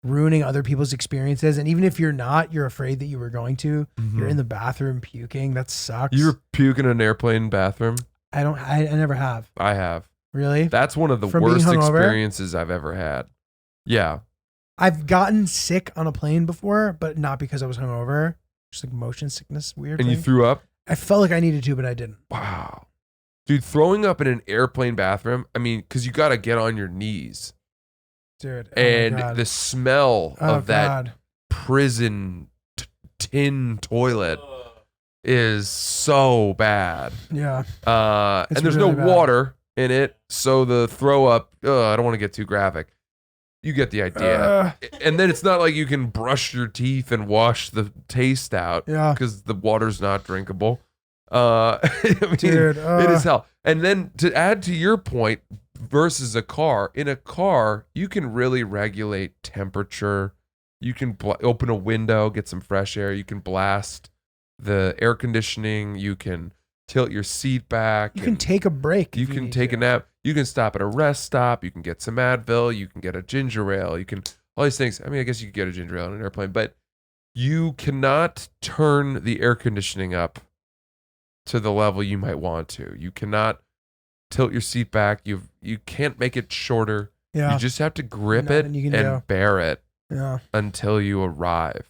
Speaker 2: ruining other people's experiences. And even if you're not, you're afraid that you were going to. You're in the bathroom puking. That sucks.
Speaker 1: You're puking in an airplane bathroom?
Speaker 2: I never have.
Speaker 1: I have.
Speaker 2: Really?
Speaker 1: That's one of the
Speaker 2: From being
Speaker 1: worst
Speaker 2: hungover?
Speaker 1: experiences I've ever had. Yeah.
Speaker 2: I've gotten sick on a plane before, but not because I was hungover. Just like motion sickness, weird.
Speaker 1: And
Speaker 2: thing.
Speaker 1: you threw up?
Speaker 2: I felt like I needed to, but I didn't.
Speaker 1: Wow. Dude, throwing up in an airplane bathroom, I mean, because you got to get on your knees.
Speaker 2: Dude. Oh
Speaker 1: And the smell of that
Speaker 2: God.
Speaker 1: prison tin toilet is so bad.
Speaker 2: Yeah.
Speaker 1: And
Speaker 2: It's
Speaker 1: there's
Speaker 2: really
Speaker 1: no
Speaker 2: bad.
Speaker 1: water in it, so the throw up, I don't want to get too graphic. You get the idea. And then it's not like you can brush your teeth and wash the taste out
Speaker 2: Yeah.
Speaker 1: because the water's not drinkable. I mean,
Speaker 2: Dude.
Speaker 1: it is hell. And then to add to your point versus a car, in a car, you can really regulate temperature. You can open a window, get some fresh air. You can blast the air conditioning. You can tilt your seat back.
Speaker 2: You can take a break.
Speaker 1: You
Speaker 2: if
Speaker 1: can
Speaker 2: need
Speaker 1: take
Speaker 2: to.
Speaker 1: a nap. You can stop at a rest stop. You can get some Advil. You can get a ginger ale. You can, all these things. I mean, I guess you could get a ginger ale on an airplane, but you cannot turn the air conditioning up to the level you might want to. You cannot tilt your seat back. You can't make it shorter.
Speaker 2: Yeah.
Speaker 1: You just have to grip
Speaker 2: Nothing
Speaker 1: it
Speaker 2: you can
Speaker 1: and
Speaker 2: do.
Speaker 1: bear it
Speaker 2: Yeah.
Speaker 1: until you arrive.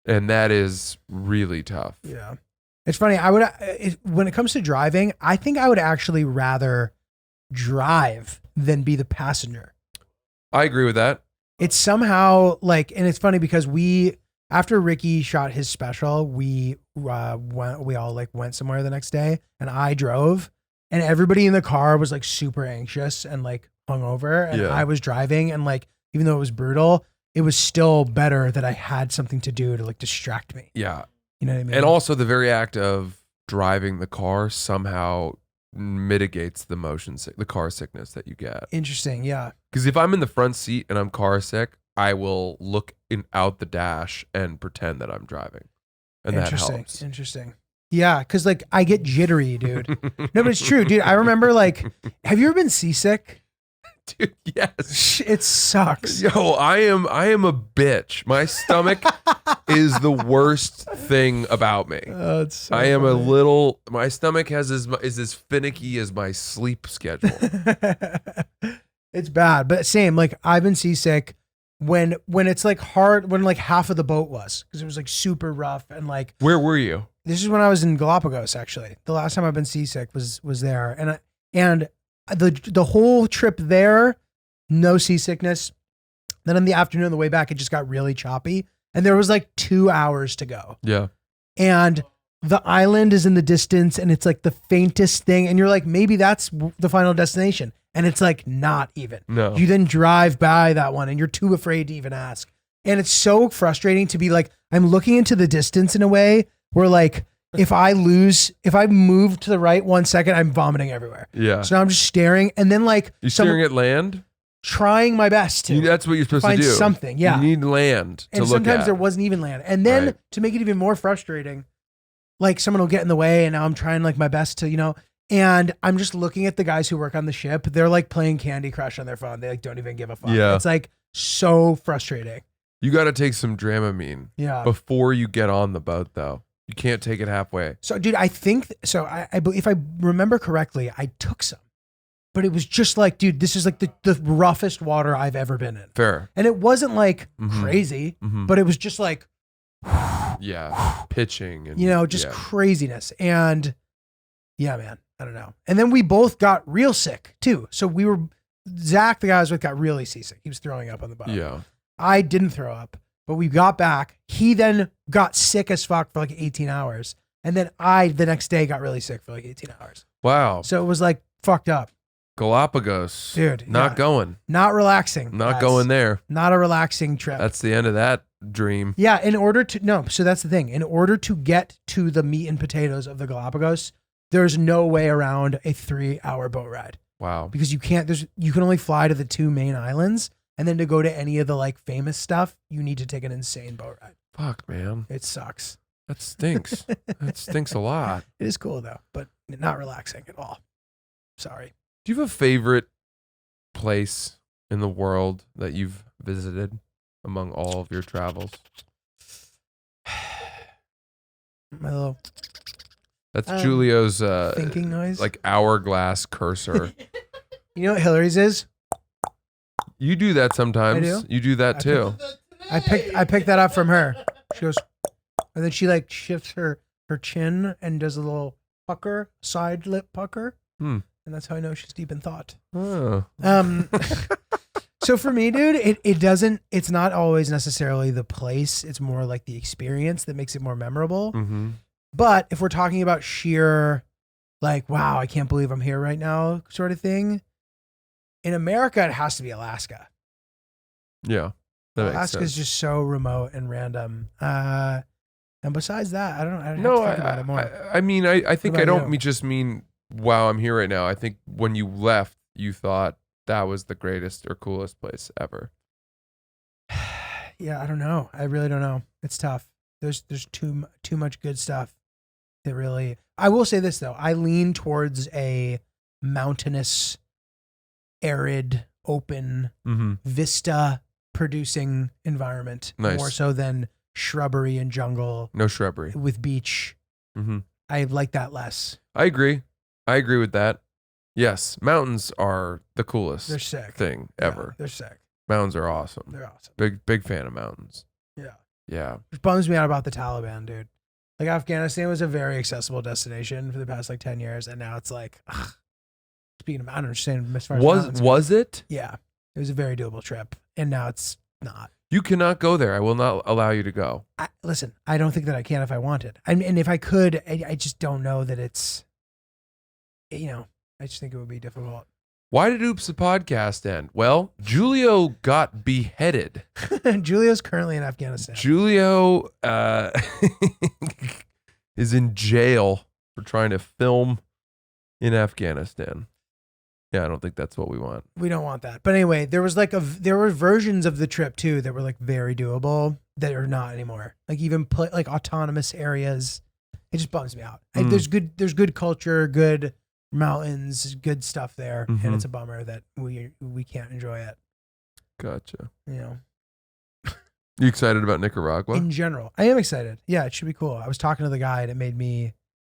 Speaker 1: And that is really tough.
Speaker 2: Yeah. It's funny. When it comes to driving, I think I would actually rather drive than be the passenger.
Speaker 1: I agree with that.
Speaker 2: It's somehow like, and it's funny because after Ricky shot his special, we all like went somewhere the next day and I drove and everybody in the car was like super anxious and like hungover and
Speaker 1: Yeah.
Speaker 2: I was driving and like, even though it was brutal, it was still better that I had something to do to like distract me.
Speaker 1: Yeah.
Speaker 2: You know what I mean?
Speaker 1: And also the very act of driving the car somehow mitigates the car sickness that you get.
Speaker 2: Interesting. Yeah.
Speaker 1: Because if I'm in the front seat and I'm car sick, I will look out the dash and pretend that I'm driving. And that helps.
Speaker 2: Interesting. Yeah. Cause like I get jittery, dude. No, but it's true, dude. I remember like, have you ever been seasick?
Speaker 1: Dude, yes.
Speaker 2: It sucks.
Speaker 1: Yo, I am a bitch. My stomach is the worst thing about me.
Speaker 2: Oh, it's so
Speaker 1: I am
Speaker 2: funny.
Speaker 1: my stomach is as finicky as my sleep schedule.
Speaker 2: It's bad, but same. Like I've been seasick when it's like hard, when like half of the boat was, because it was like super rough and like.
Speaker 1: Where were you?
Speaker 2: This is when I was in Galapagos. Actually, the last time I've been seasick was there, and the whole trip there, no seasickness. Then in the afternoon on the way back, it just got really choppy, and there was like 2 hours to go.
Speaker 1: Yeah.
Speaker 2: And the island is in the distance and it's like the faintest thing. And you're like, maybe that's the final destination. And it's like not even.
Speaker 1: No.
Speaker 2: You then drive by that one and you're too afraid to even ask. And it's so frustrating to be like, I'm looking into the distance in a way where like, if I move to the right 1 second, I'm vomiting everywhere.
Speaker 1: Yeah.
Speaker 2: So now I'm just staring and then like
Speaker 1: You're staring at land?
Speaker 2: trying my best to
Speaker 1: That's what you're supposed
Speaker 2: find
Speaker 1: to do.
Speaker 2: something. Yeah.
Speaker 1: You need land to
Speaker 2: And
Speaker 1: look
Speaker 2: sometimes
Speaker 1: at.
Speaker 2: there wasn't even land. And then
Speaker 1: Right.
Speaker 2: to make it even more frustrating, like someone will get in the way and now I'm trying like my best to, and I'm just looking at the guys who work on the ship. They're like playing Candy Crush on their phone. They like don't even give a fuck.
Speaker 1: Yeah.
Speaker 2: It's like so frustrating.
Speaker 1: You got to take some Dramamine
Speaker 2: Yeah.
Speaker 1: before you get on the boat, though. You can't take it halfway.
Speaker 2: So dude, I think, so I believe, if I remember correctly, I took some, but it was just like, dude, this is like the roughest water I've ever been in.
Speaker 1: Fair.
Speaker 2: And it wasn't like
Speaker 1: Mhm.
Speaker 2: crazy,
Speaker 1: Mhm.
Speaker 2: but it was just like,
Speaker 1: Yeah. Pitching. And,
Speaker 2: just
Speaker 1: yeah.
Speaker 2: craziness. And yeah, man, I don't know. And then we both got real sick too. So Zach, the guy I was with, got really seasick. He was throwing up on the boat.
Speaker 1: Yeah.
Speaker 2: I didn't throw up, but we got back. He then got sick as fuck for like 18 hours. And then the next day got really sick for like 18 hours.
Speaker 1: Wow.
Speaker 2: So it was like fucked up.
Speaker 1: Galapagos.
Speaker 2: Dude,
Speaker 1: Not
Speaker 2: yeah.
Speaker 1: going.
Speaker 2: Not relaxing.
Speaker 1: Not
Speaker 2: guys.
Speaker 1: going there.
Speaker 2: Not a relaxing trip.
Speaker 1: That's the end of that dream.
Speaker 2: Yeah, so that's the thing. In order to get to the meat and potatoes of the Galapagos, There's no way around a 3-hour boat ride
Speaker 1: Wow.
Speaker 2: because you can only fly to the 2 main islands, and then to go to any of the like famous stuff, you need to take an insane boat ride.
Speaker 1: Fuck, man.
Speaker 2: It sucks.
Speaker 1: That stinks. That stinks a lot.
Speaker 2: It is cool though, but not relaxing at all. Sorry.
Speaker 1: Do you have a favorite place in the world that you've visited among all of your travels?
Speaker 2: My little
Speaker 1: That's Julio's
Speaker 2: thinking noise.
Speaker 1: like hourglass cursor.
Speaker 2: You know what Hillary's is?
Speaker 1: You do that sometimes.
Speaker 2: I do?
Speaker 1: You do that too.
Speaker 2: I picked that up from her. She goes, and then she like shifts her chin and does a little pucker, side lip pucker, and that's how I know she's deep in thought.
Speaker 1: Oh.
Speaker 2: So for me, dude, it's not always necessarily the place. It's more like the experience that makes it more memorable.
Speaker 1: Mm-hmm.
Speaker 2: But if we're talking about sheer, like, wow, I can't believe I'm here right now sort of thing, in America, it has to be Alaska.
Speaker 1: Yeah. That makes
Speaker 2: Alaska's
Speaker 1: sense.
Speaker 2: just so remote and random. And besides that, I don't have
Speaker 1: No,
Speaker 2: to think about it more.
Speaker 1: I mean, I think
Speaker 2: What
Speaker 1: I
Speaker 2: about
Speaker 1: don't
Speaker 2: you?
Speaker 1: just mean, wow, I'm here right now. I think when you left, you thought that was the greatest or coolest place ever.
Speaker 2: Yeah, I don't know. I really don't know. It's tough. There's too much good stuff that really. I will say this though. I lean towards a mountainous, arid, open,
Speaker 1: Mm-hmm.
Speaker 2: vista producing environment
Speaker 1: Nice.
Speaker 2: more so than shrubbery and jungle
Speaker 1: No shrubbery.
Speaker 2: with beach.
Speaker 1: Mm-hmm.
Speaker 2: I like that less.
Speaker 1: I agree. I agree with that. Yes, mountains are the coolest
Speaker 2: They're sick.
Speaker 1: thing
Speaker 2: Yeah,
Speaker 1: ever.
Speaker 2: they're sick.
Speaker 1: Mountains are awesome.
Speaker 2: They're awesome.
Speaker 1: Big fan of mountains.
Speaker 2: Yeah.
Speaker 1: Yeah.
Speaker 2: Which bums me out about the Taliban, dude. Like Afghanistan was a very accessible destination for the past like 10 years, and now it's like, ugh. Speaking of, I don't understand as far as mountains go.
Speaker 1: Was it?
Speaker 2: Yeah, it was a very doable trip, and now it's not.
Speaker 1: You cannot go there. I will not allow you to go.
Speaker 2: Listen, I don't think that I can if I wanted. And if I could, I just don't know that it's, I just think it would be difficult.
Speaker 1: Why did Oops the podcast end? Well, Julio got beheaded.
Speaker 2: Julio's currently in Afghanistan.
Speaker 1: Julio is in jail for trying to film in Afghanistan. Yeah, I don't think that's what we want.
Speaker 2: We don't want that. But anyway, there were versions of the trip too that were like very doable that are not anymore. Like even like autonomous areas. It just bums me out. Like, there's good culture, good mountains, good stuff there, and it's a bummer that we can't enjoy it.
Speaker 1: Gotcha.
Speaker 2: You
Speaker 1: excited about Nicaragua?
Speaker 2: in general, I am excited. Yeah, it should be cool. I was talking to the guy, and it made me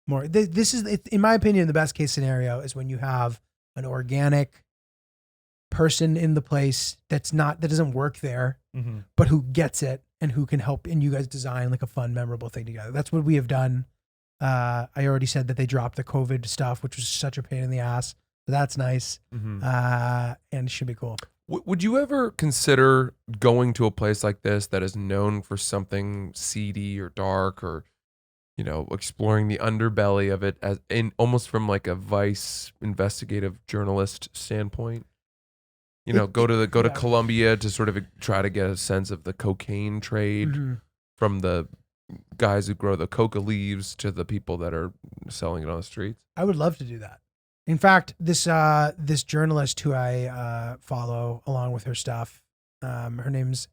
Speaker 2: more. This is, in my opinion, the best case scenario is when you have an organic person in the place that doesn't work there, but who gets it and who can help, and you guys design like a fun, memorable thing together. That's what we have done. I already said that they dropped the COVID stuff, which was such a pain in the ass. So that's nice. And it should be cool.
Speaker 1: Would you ever consider going to a place like this that is known for something seedy or dark, or exploring the underbelly of it, as in almost from like a Vice investigative journalist standpoint? Go to Colombia to sort of try to get a sense of the cocaine trade from the guys who grow the coca leaves to the people that are selling it on the streets.
Speaker 2: I would love to do that. In fact, this journalist who I follow along with her stuff, her name's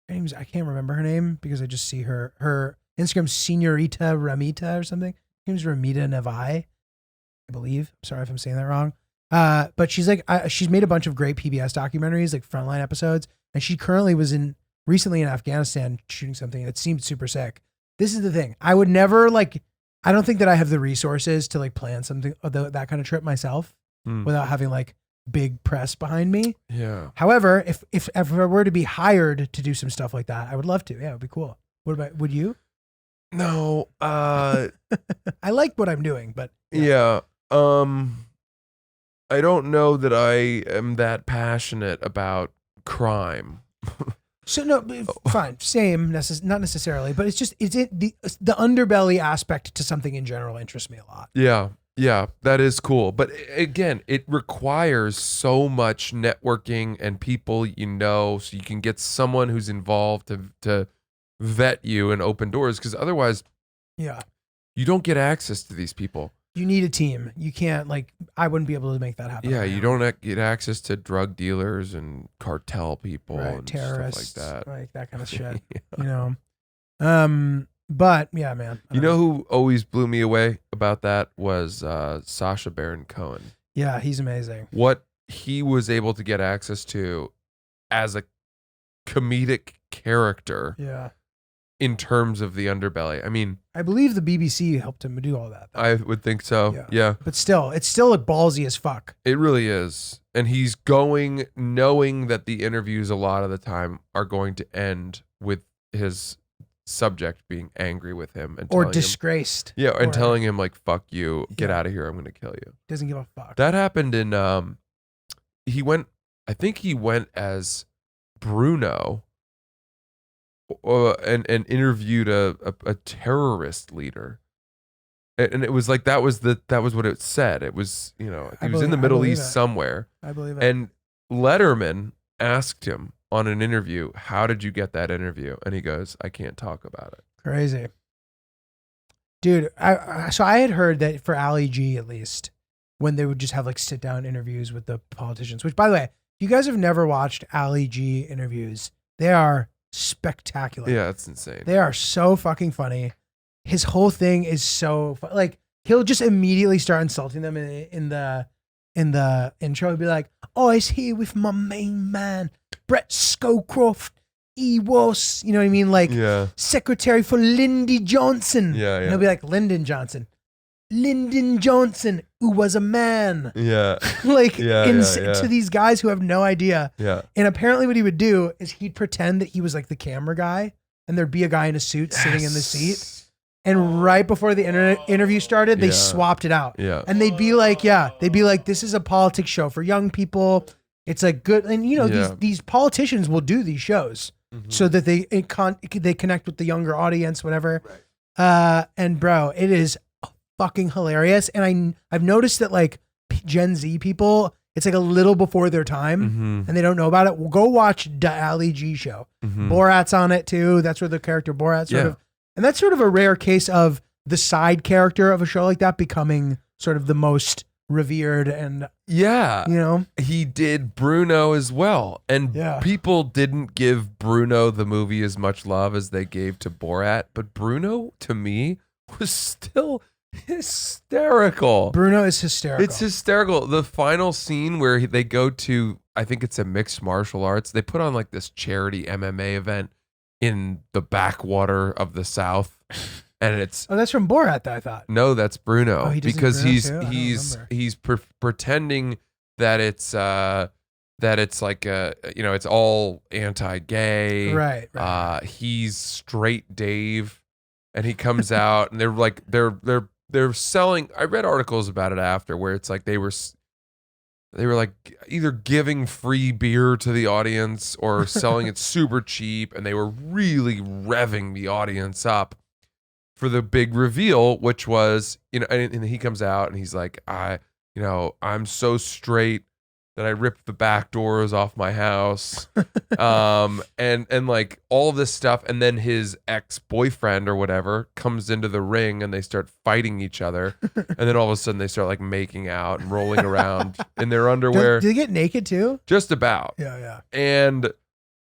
Speaker 2: I can't remember her name because I just see her Instagram, Senorita Ramita or something. Her name's Ramita Navai, I believe. I'm sorry if I'm saying that wrong. But she's like, she's made a bunch of great PBS documentaries, like Frontline episodes, and she currently was recently in Afghanistan shooting something that seemed super sick. This is the thing. I would never I don't think that I have the resources to like plan something that kind of trip myself without having like big press behind me.
Speaker 1: Yeah.
Speaker 2: However, if I were to be hired to do some stuff like that, I would love to. Yeah, it would be cool. Would you?
Speaker 1: No.
Speaker 2: I like what I'm doing, but
Speaker 1: Yeah. I don't know that I am that passionate about crime.
Speaker 2: So no, fine, same, not necessarily, but it's just the underbelly aspect to something in general interests me a lot.
Speaker 1: Yeah, that is cool. But again, it requires so much networking and people so you can get someone who's involved to vet you and open doors, because otherwise,
Speaker 2: Yeah,
Speaker 1: you don't get access to these people.
Speaker 2: You need a team. You can't I wouldn't be able to make that happen.
Speaker 1: Yeah,
Speaker 2: on my
Speaker 1: you
Speaker 2: own.
Speaker 1: don't get access to drug dealers and cartel people
Speaker 2: Right,
Speaker 1: and
Speaker 2: terrorists,
Speaker 1: stuff like that.
Speaker 2: like that kind of shit.
Speaker 1: Yeah.
Speaker 2: You know. But yeah, man. I
Speaker 1: You
Speaker 2: don't
Speaker 1: know who always blew me away about that was Sacha Baron Cohen.
Speaker 2: Yeah, he's amazing.
Speaker 1: What he was able to get access to as a comedic character
Speaker 2: Yeah.
Speaker 1: in terms of the underbelly. I mean,
Speaker 2: I believe the BBC helped him do all that. Though.
Speaker 1: I would think so. Yeah.
Speaker 2: But still, it's still ballsy as fuck.
Speaker 1: It really is. And he's going knowing that the interviews a lot of the time are going to end with his subject being angry with him and
Speaker 2: Or
Speaker 1: telling
Speaker 2: disgraced.
Speaker 1: him, and
Speaker 2: or
Speaker 1: telling him like, fuck you, get
Speaker 2: Yeah.
Speaker 1: out of here, I'm going to kill you.
Speaker 2: Doesn't give a fuck.
Speaker 1: That happened in I think he went as Bruno and interviewed a terrorist leader. And it was like that was what it said. It was, he was in the Middle East somewhere.
Speaker 2: I believe it.
Speaker 1: And Letterman asked him on an interview, how did you get that interview? And he goes, I can't talk about it.
Speaker 2: Crazy. Dude, so I had heard that for Ali G at least, when they would just have sit down interviews with the politicians, which by the way, if you guys have never watched Ali G interviews, they are spectacular.
Speaker 1: Yeah, it's insane.
Speaker 2: They are so fucking funny. His whole thing is so he'll just immediately start insulting them in the intro. He'll be like, "Oh, he's here with my main man, Brett Scowcroft. He was, you know what I mean,
Speaker 1: Yeah.
Speaker 2: secretary for Lyndon Johnson."
Speaker 1: Yeah,
Speaker 2: And he'll be like, Lyndon Johnson, who was a man.
Speaker 1: Yeah.
Speaker 2: To these guys who have no idea.
Speaker 1: Yeah.
Speaker 2: And apparently what he would do is he'd pretend that he was the camera guy, and there'd be a guy in a suit sitting in the seat. And right before the interview started, they swapped it out.
Speaker 1: Yeah.
Speaker 2: And they'd be like, this is a politics show for young people. It's good. And these politicians will do these shows so that they connect with the younger audience, whatever.
Speaker 1: Right.
Speaker 2: And bro, it is fucking hilarious. And I've noticed that Gen Z people, it's a little before their time and they don't know about it. Well, go watch the Ali G show. Borat's on it too. That's where the character Borat sort of, and that's sort of a rare case of the side character of a show like that becoming sort of the most revered. And
Speaker 1: he did Bruno as well. And people didn't give Bruno the movie as much love as they gave to Borat. But Bruno, to me, was still hysterical.
Speaker 2: Bruno is hysterical.
Speaker 1: It's hysterical. The final scene where they go to, I think it's a mixed martial arts. They put on this charity MMA event in the backwater of the South, and it's
Speaker 2: that's from Borat, though, I thought.
Speaker 1: No, that's Bruno.
Speaker 2: Oh, he does
Speaker 1: because
Speaker 2: Bruno
Speaker 1: he's pretending that it's it's all anti-gay.
Speaker 2: Right.
Speaker 1: He's straight Dave, and he comes out, and they're selling. I read articles about it after where it's they were either giving free beer to the audience or selling it super cheap, and they were really revving the audience up for the big reveal, which was, and he comes out and he's like, I'm so straight that I ripped the back doors off my house. And all this stuff. And then his ex-boyfriend or whatever comes into the ring and they start fighting each other. And then all of a sudden they start making out and rolling around in their underwear.
Speaker 2: Do they get naked too?
Speaker 1: Just about.
Speaker 2: Yeah.
Speaker 1: And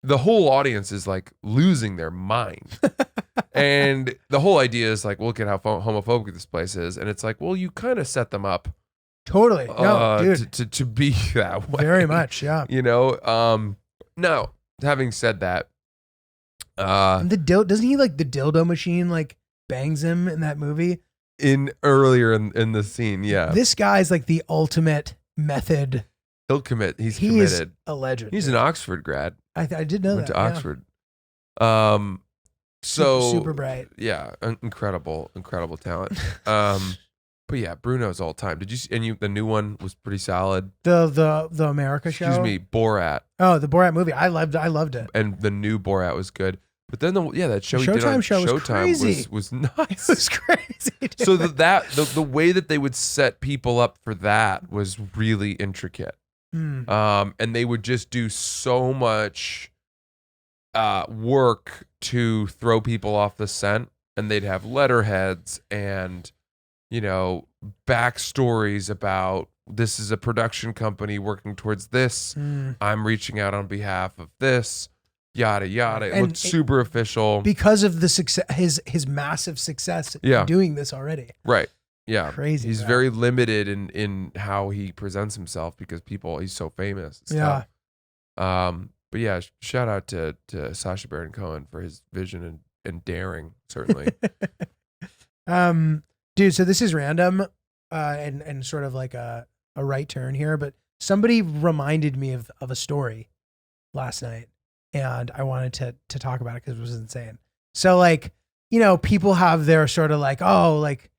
Speaker 1: the whole audience is losing their mind. And the whole idea is look at how homophobic this place is. And it's well, you kind of set them up.
Speaker 2: Totally. No, dude.
Speaker 1: To be that way.
Speaker 2: Very much, yeah.
Speaker 1: Now, having said that,
Speaker 2: and doesn't he the dildo machine bangs him in that movie?
Speaker 1: Earlier in the scene, yeah.
Speaker 2: This guy's the ultimate method.
Speaker 1: He'll commit. He's
Speaker 2: he
Speaker 1: committed.
Speaker 2: Is a legend.
Speaker 1: He's an Oxford grad.
Speaker 2: I did know
Speaker 1: Went
Speaker 2: that.
Speaker 1: to Oxford. So
Speaker 2: super bright.
Speaker 1: Yeah, incredible talent. But yeah, Bruno's all time. Did you see? And the new one was pretty solid.
Speaker 2: The America show.
Speaker 1: Excuse me, Borat.
Speaker 2: Oh, the Borat movie. I loved it.
Speaker 1: And the new Borat was good. But then that show he
Speaker 2: Showtime
Speaker 1: did on
Speaker 2: show was
Speaker 1: Showtime
Speaker 2: crazy.
Speaker 1: was nuts.
Speaker 2: It was crazy. Dude.
Speaker 1: So the way that they would set people up for that was really intricate. And they would just do so much work to throw people off the scent, and they'd have letterheads and backstories about this is a production company working towards this. I'm reaching out on behalf of this, yada, yada. It looked super official.
Speaker 2: Because of the success, his massive success in doing this already.
Speaker 1: Right. Yeah.
Speaker 2: Crazy.
Speaker 1: He's very limited in how he presents himself because he's so famous.
Speaker 2: Yeah.
Speaker 1: But yeah, shout out to Sacha Baron Cohen for his vision and daring, certainly.
Speaker 2: Dude, so this is random, and sort of like a right turn here, but somebody reminded me of a story last night, and I wanted to talk about it because it was insane. So like, people have their sort of like,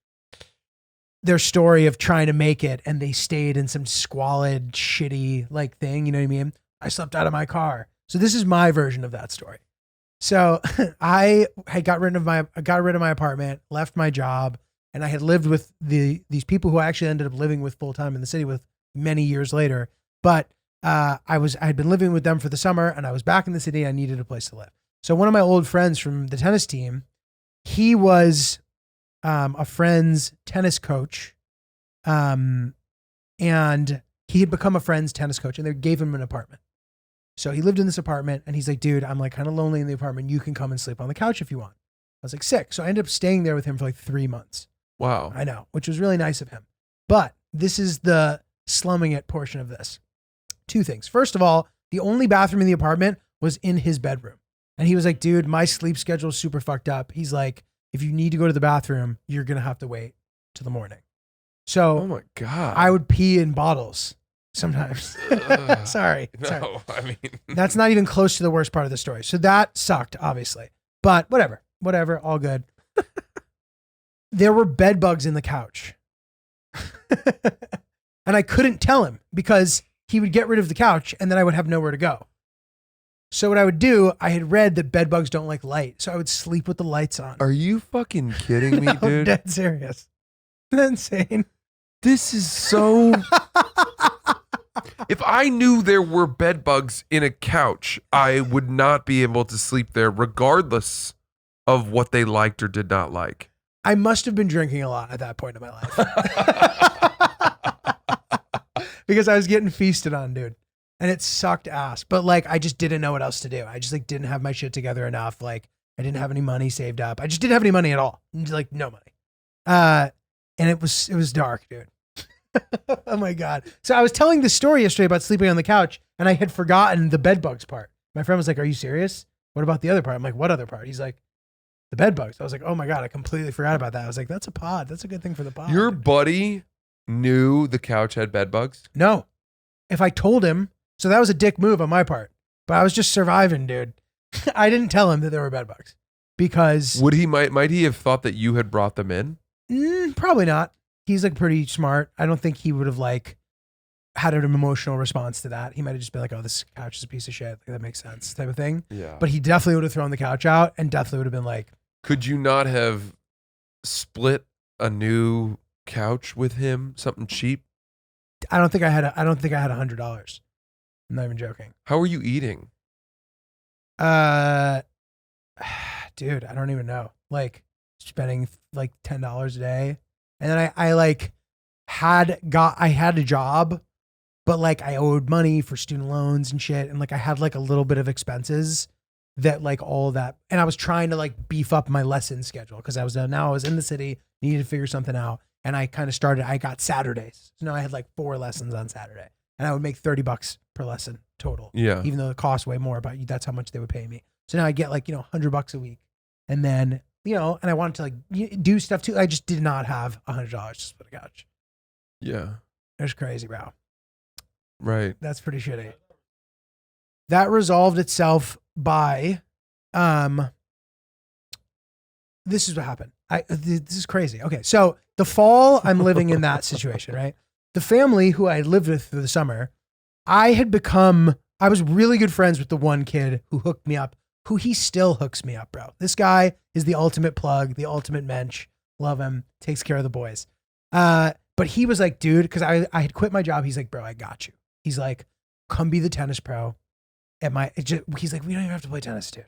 Speaker 2: their story of trying to make it, and they stayed in some squalid, shitty like thing. You know what I mean? I slept out of my car. So this is my version of that story. So I had got rid of my apartment, left my job, and I had lived with these people who I actually ended up living with full time in the city with many years later. But I had been living with them for the summer, and I was back in the city. I needed a place to live. So one of my old friends from the tennis team, he was a friend's tennis coach, and he had become a friend's tennis coach, and they gave him an apartment. So he lived in this apartment, and he's like, dude, I'm like kind of lonely in the apartment. You can come and sleep on the couch if you want. I was like, sick. So I ended up staying there with him for like 3 months.
Speaker 1: Wow.
Speaker 2: I know, which was really nice of him. But this is the slumming it portion of this. 2 things. First of all, the only bathroom in the apartment was in his bedroom. And he was like, dude, my sleep schedule is super fucked up. He's like, if you need to go to the bathroom, you're going to have to wait till the morning. So
Speaker 1: oh my God.
Speaker 2: I would pee in bottles sometimes. Sorry.
Speaker 1: No, I mean.
Speaker 2: That's not even close to the worst part of the story. So that sucked, obviously. But whatever, all good. There were bed bugs in the couch. And I couldn't tell him because he would get rid of the couch and then I would have nowhere to go. So what I would do, I had read that bed bugs don't like light. So I would sleep with the lights on.
Speaker 1: Are you fucking kidding me,
Speaker 2: No,
Speaker 1: dude?
Speaker 2: I'm dead serious. Isn't that insane?
Speaker 1: This is so... If I knew there were bed bugs in a couch, I would not be able to sleep there regardless of what they liked or did not like.
Speaker 2: I must have been drinking a lot at that point in my life. Because I was getting feasted on, dude. And it sucked ass. But like, I just didn't know what else to do. I just like didn't have my shit together enough. Like I didn't have any money saved up. I just didn't have any money at all. Like no money. And it was dark, dude. Oh my God. So I was telling this story yesterday about sleeping on the couch and I had forgotten the bed bugs part. My friend was like, are you serious? What about the other part? I'm like, what other part? He's like, the bed bugs. I was like, oh my God, I completely forgot about that. I was like, that's a pod. That's a good thing for the pod.
Speaker 1: Your buddy knew the couch had bed bugs?
Speaker 2: No. If I told him, so that was a dick move on my part, but I was just surviving, dude. I didn't tell him that there were bed bugs because
Speaker 1: might he have thought that you had brought them in?
Speaker 2: Probably not. He's like pretty smart. I don't think he would have like had an emotional response to that. He might have just been like, oh, this couch is a piece of shit. Like, that makes sense type of thing.
Speaker 1: Yeah.
Speaker 2: But he definitely would have thrown the couch out and definitely would have been like,
Speaker 1: could you not have split a new couch with him? Something cheap?
Speaker 2: I don't think I had $100. I'm not even joking.
Speaker 1: How are you eating?
Speaker 2: Dude, I don't even know. Like spending like $10 a day. And then I had a job, but like I owed money for student loans and shit. And like I had like a little bit of expenses that like all that. And I was trying to like beef up my lesson schedule because I was in the city, needed to figure something out. And I kind of I got Saturdays. So now I had like 4 lessons on Saturday and I would make $30 per lesson total.
Speaker 1: Yeah.
Speaker 2: Even though it costs way more, but that's how much they would pay me. So now I get like, $100 a week. And then, and I wanted to like do stuff too. I just did not have $100 to split a couch.
Speaker 1: Yeah.
Speaker 2: It was crazy, bro.
Speaker 1: Right.
Speaker 2: That's pretty shitty. That resolved itself by, this is what happened. This is crazy. Okay. So the fall I'm living in that situation, right? The family who I lived with through the summer, I was really good friends with the one kid who hooked me up, who he still hooks me up, bro. This guy is the ultimate plug, the ultimate mensch. Love him. Takes care of the boys. But he was like, dude, because I had quit my job. He's like, bro, I got you. He's like, come be the tennis pro he's like, we don't even have to play tennis, dude.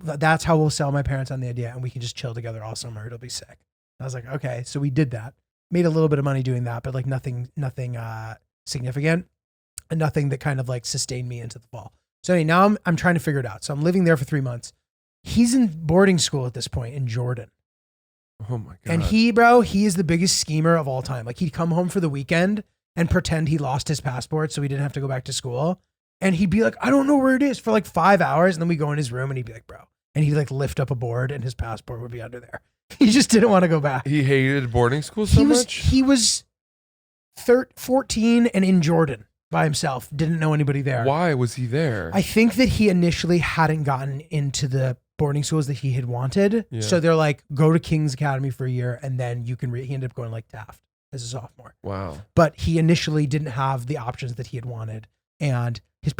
Speaker 2: That's how we'll sell my parents on the idea and we can just chill together all summer. It'll be sick. I was like, okay. So we did that. made a little bit of money doing that, but like nothing significant, and nothing that kind of like sustained me into the fall. So anyway, now I'm trying to figure it out. So I'm living there for 3 months. He's in boarding school at this point in Jordan.
Speaker 1: Oh my God.
Speaker 2: And he is the biggest schemer of all time. Like he'd come home for the weekend and pretend he lost his passport so he didn't have to go back to school. And he'd be like, I don't know where it is for like 5 hours. And then we go in his room and he'd be like, bro. And he'd like lift up a board and his passport would be under there. He just didn't want to go back.
Speaker 1: He hated boarding school so much?
Speaker 2: He was 14 and in Jordan by himself. Didn't know anybody there.
Speaker 1: Why was he there?
Speaker 2: I think that he initially hadn't gotten into the boarding schools that he had wanted.
Speaker 1: Yeah.
Speaker 2: So they're like, go to King's Academy for a year and then you can he ended up going like Taft as a sophomore.
Speaker 1: Wow.
Speaker 2: But he initially didn't have the options that he had wanted. And his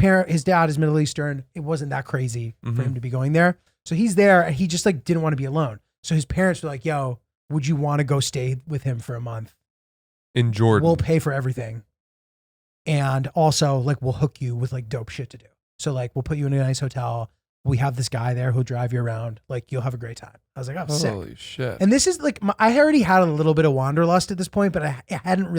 Speaker 2: dad is Middle Eastern. It wasn't that crazy for him to be going there. So he's there and he just like didn't want to be alone. So his parents were like, yo, would you want to go stay with him for a month?
Speaker 1: In Jordan.
Speaker 2: We'll pay for everything. And also like, we'll hook you with like dope shit to do. So like, we'll put you in a nice hotel. We have this guy there who'll drive you around. Like you'll have a great time. I was like, oh, sick.
Speaker 1: Holy shit.
Speaker 2: And this is like, I already had a little bit of wanderlust at this point, but it hadn't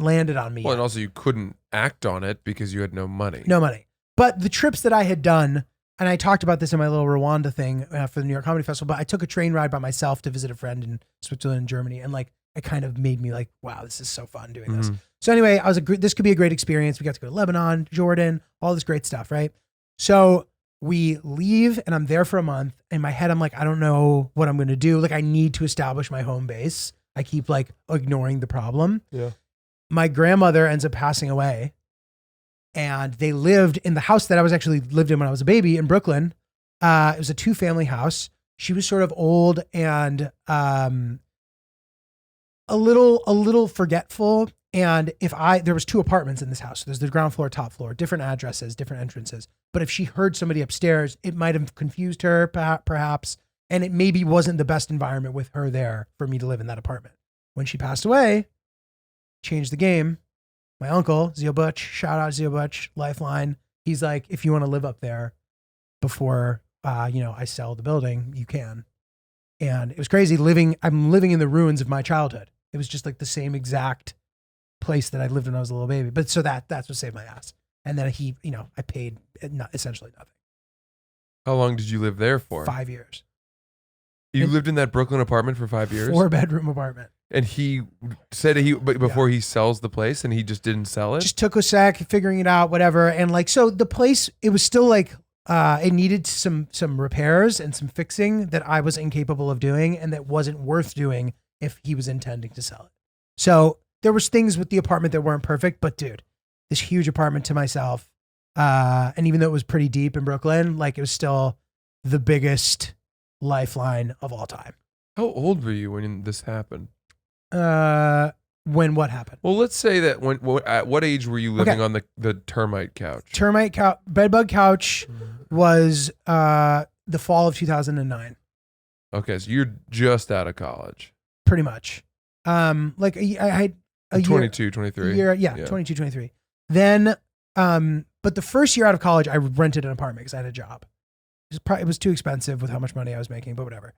Speaker 2: landed on me
Speaker 1: Well,
Speaker 2: yet.
Speaker 1: and also you couldn't act on it because you had no money.
Speaker 2: No money. But the trips that I had done, and I talked about this in my little Rwanda thing for the New York Comedy Festival, but I took a train ride by myself to visit a friend in Switzerland and Germany. And like, it kind of made me like, wow, this is so fun doing this. So anyway, I was like, this could be a great experience. We got to go to Lebanon, Jordan, all this great stuff, right? So we leave and I'm there for a month. In my head, I'm like, I don't know what I'm going to do. Like I need to establish my home base. I keep like ignoring the problem.
Speaker 1: Yeah.
Speaker 2: My grandmother ends up passing away. And they lived in the house that I was actually lived in when I was a baby in Brooklyn. It was a 2-family house. She was sort of old and a little forgetful. And there was 2 apartments in this house. So there's the ground floor, top floor, different addresses, different entrances. But if she heard somebody upstairs, it might have confused her perhaps. And it maybe wasn't the best environment with her there for me to live in that apartment. When she passed away, changed the game. My uncle, Zio Butch, shout out Zio Butch, Lifeline. He's like, if you want to live up there before, I sell the building, you can. And it was crazy I'm living in the ruins of my childhood. It was just like the same exact place that I lived when I was a little baby. But so that's what saved my ass. And then I paid essentially nothing.
Speaker 1: How long did you live there for?
Speaker 2: 5 years.
Speaker 1: You lived in that Brooklyn apartment for 5 years?
Speaker 2: 4-bedroom apartment.
Speaker 1: And he said before he sells the place and he just didn't sell it?
Speaker 2: Just took a sec, figuring it out, whatever. And like, so the place, it was still like, it needed some repairs and some fixing that I was incapable of doing and that wasn't worth doing if he was intending to sell it. So there was things with the apartment that weren't perfect, but dude, this huge apartment to myself. And even though it was pretty deep in Brooklyn, like it was still the biggest lifeline of all time.
Speaker 1: How old were you when this happened?
Speaker 2: When what happened?
Speaker 1: Well, let's say that at what age were you living on the termite couch?
Speaker 2: Bedbug couch was the fall of 2009.
Speaker 1: Okay, so you're just out of college.
Speaker 2: Pretty much. Like I had a
Speaker 1: 22, 23.
Speaker 2: year, 22, 23. Then, but the first year out of college, I rented an apartment because I had a job. It was too expensive with how much money I was making, but whatever.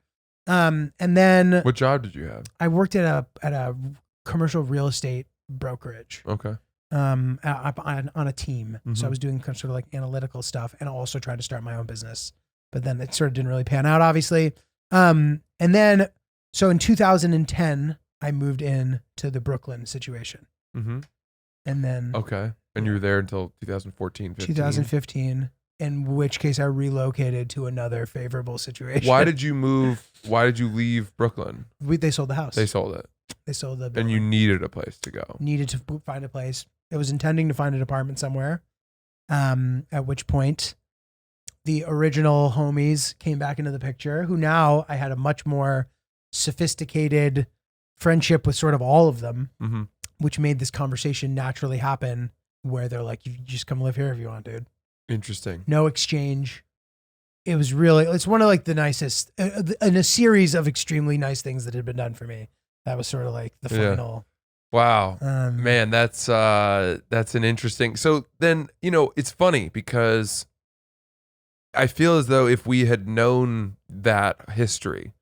Speaker 2: And then
Speaker 1: What job did you have?
Speaker 2: I worked at a commercial real estate brokerage.
Speaker 1: Okay.
Speaker 2: On a team.
Speaker 1: Mm-hmm.
Speaker 2: So I was doing sort of like analytical stuff and also tried to start my own business, but then it sort of didn't really pan out, obviously. And then, so in 2010, I moved in to the Brooklyn situation.
Speaker 1: Mm-hmm.
Speaker 2: And then
Speaker 1: Okay. And you were there until 2014, 15.
Speaker 2: 2015, in which case I relocated to another favorable situation.
Speaker 1: Why did you move? Why did you leave Brooklyn?
Speaker 2: They sold the house.
Speaker 1: They sold it.
Speaker 2: They sold the
Speaker 1: And
Speaker 2: building.
Speaker 1: you needed a place to go.
Speaker 2: Needed to find a place. It was intending to find an apartment somewhere. At which point the original homies came back into the picture, who now I had a much more sophisticated friendship with sort of all of them,
Speaker 1: Mm-hmm.
Speaker 2: which made this conversation naturally happen where they're like, you just come live here if you want, dude.
Speaker 1: Interesting.
Speaker 2: No exchange. It was really, it's one of like the nicest, in a series of extremely nice things that had been done for me. That was sort of like the final.
Speaker 1: Wow.
Speaker 2: Um,
Speaker 1: Man, that's an interesting. So then, it's funny because I feel as though if we had known that history,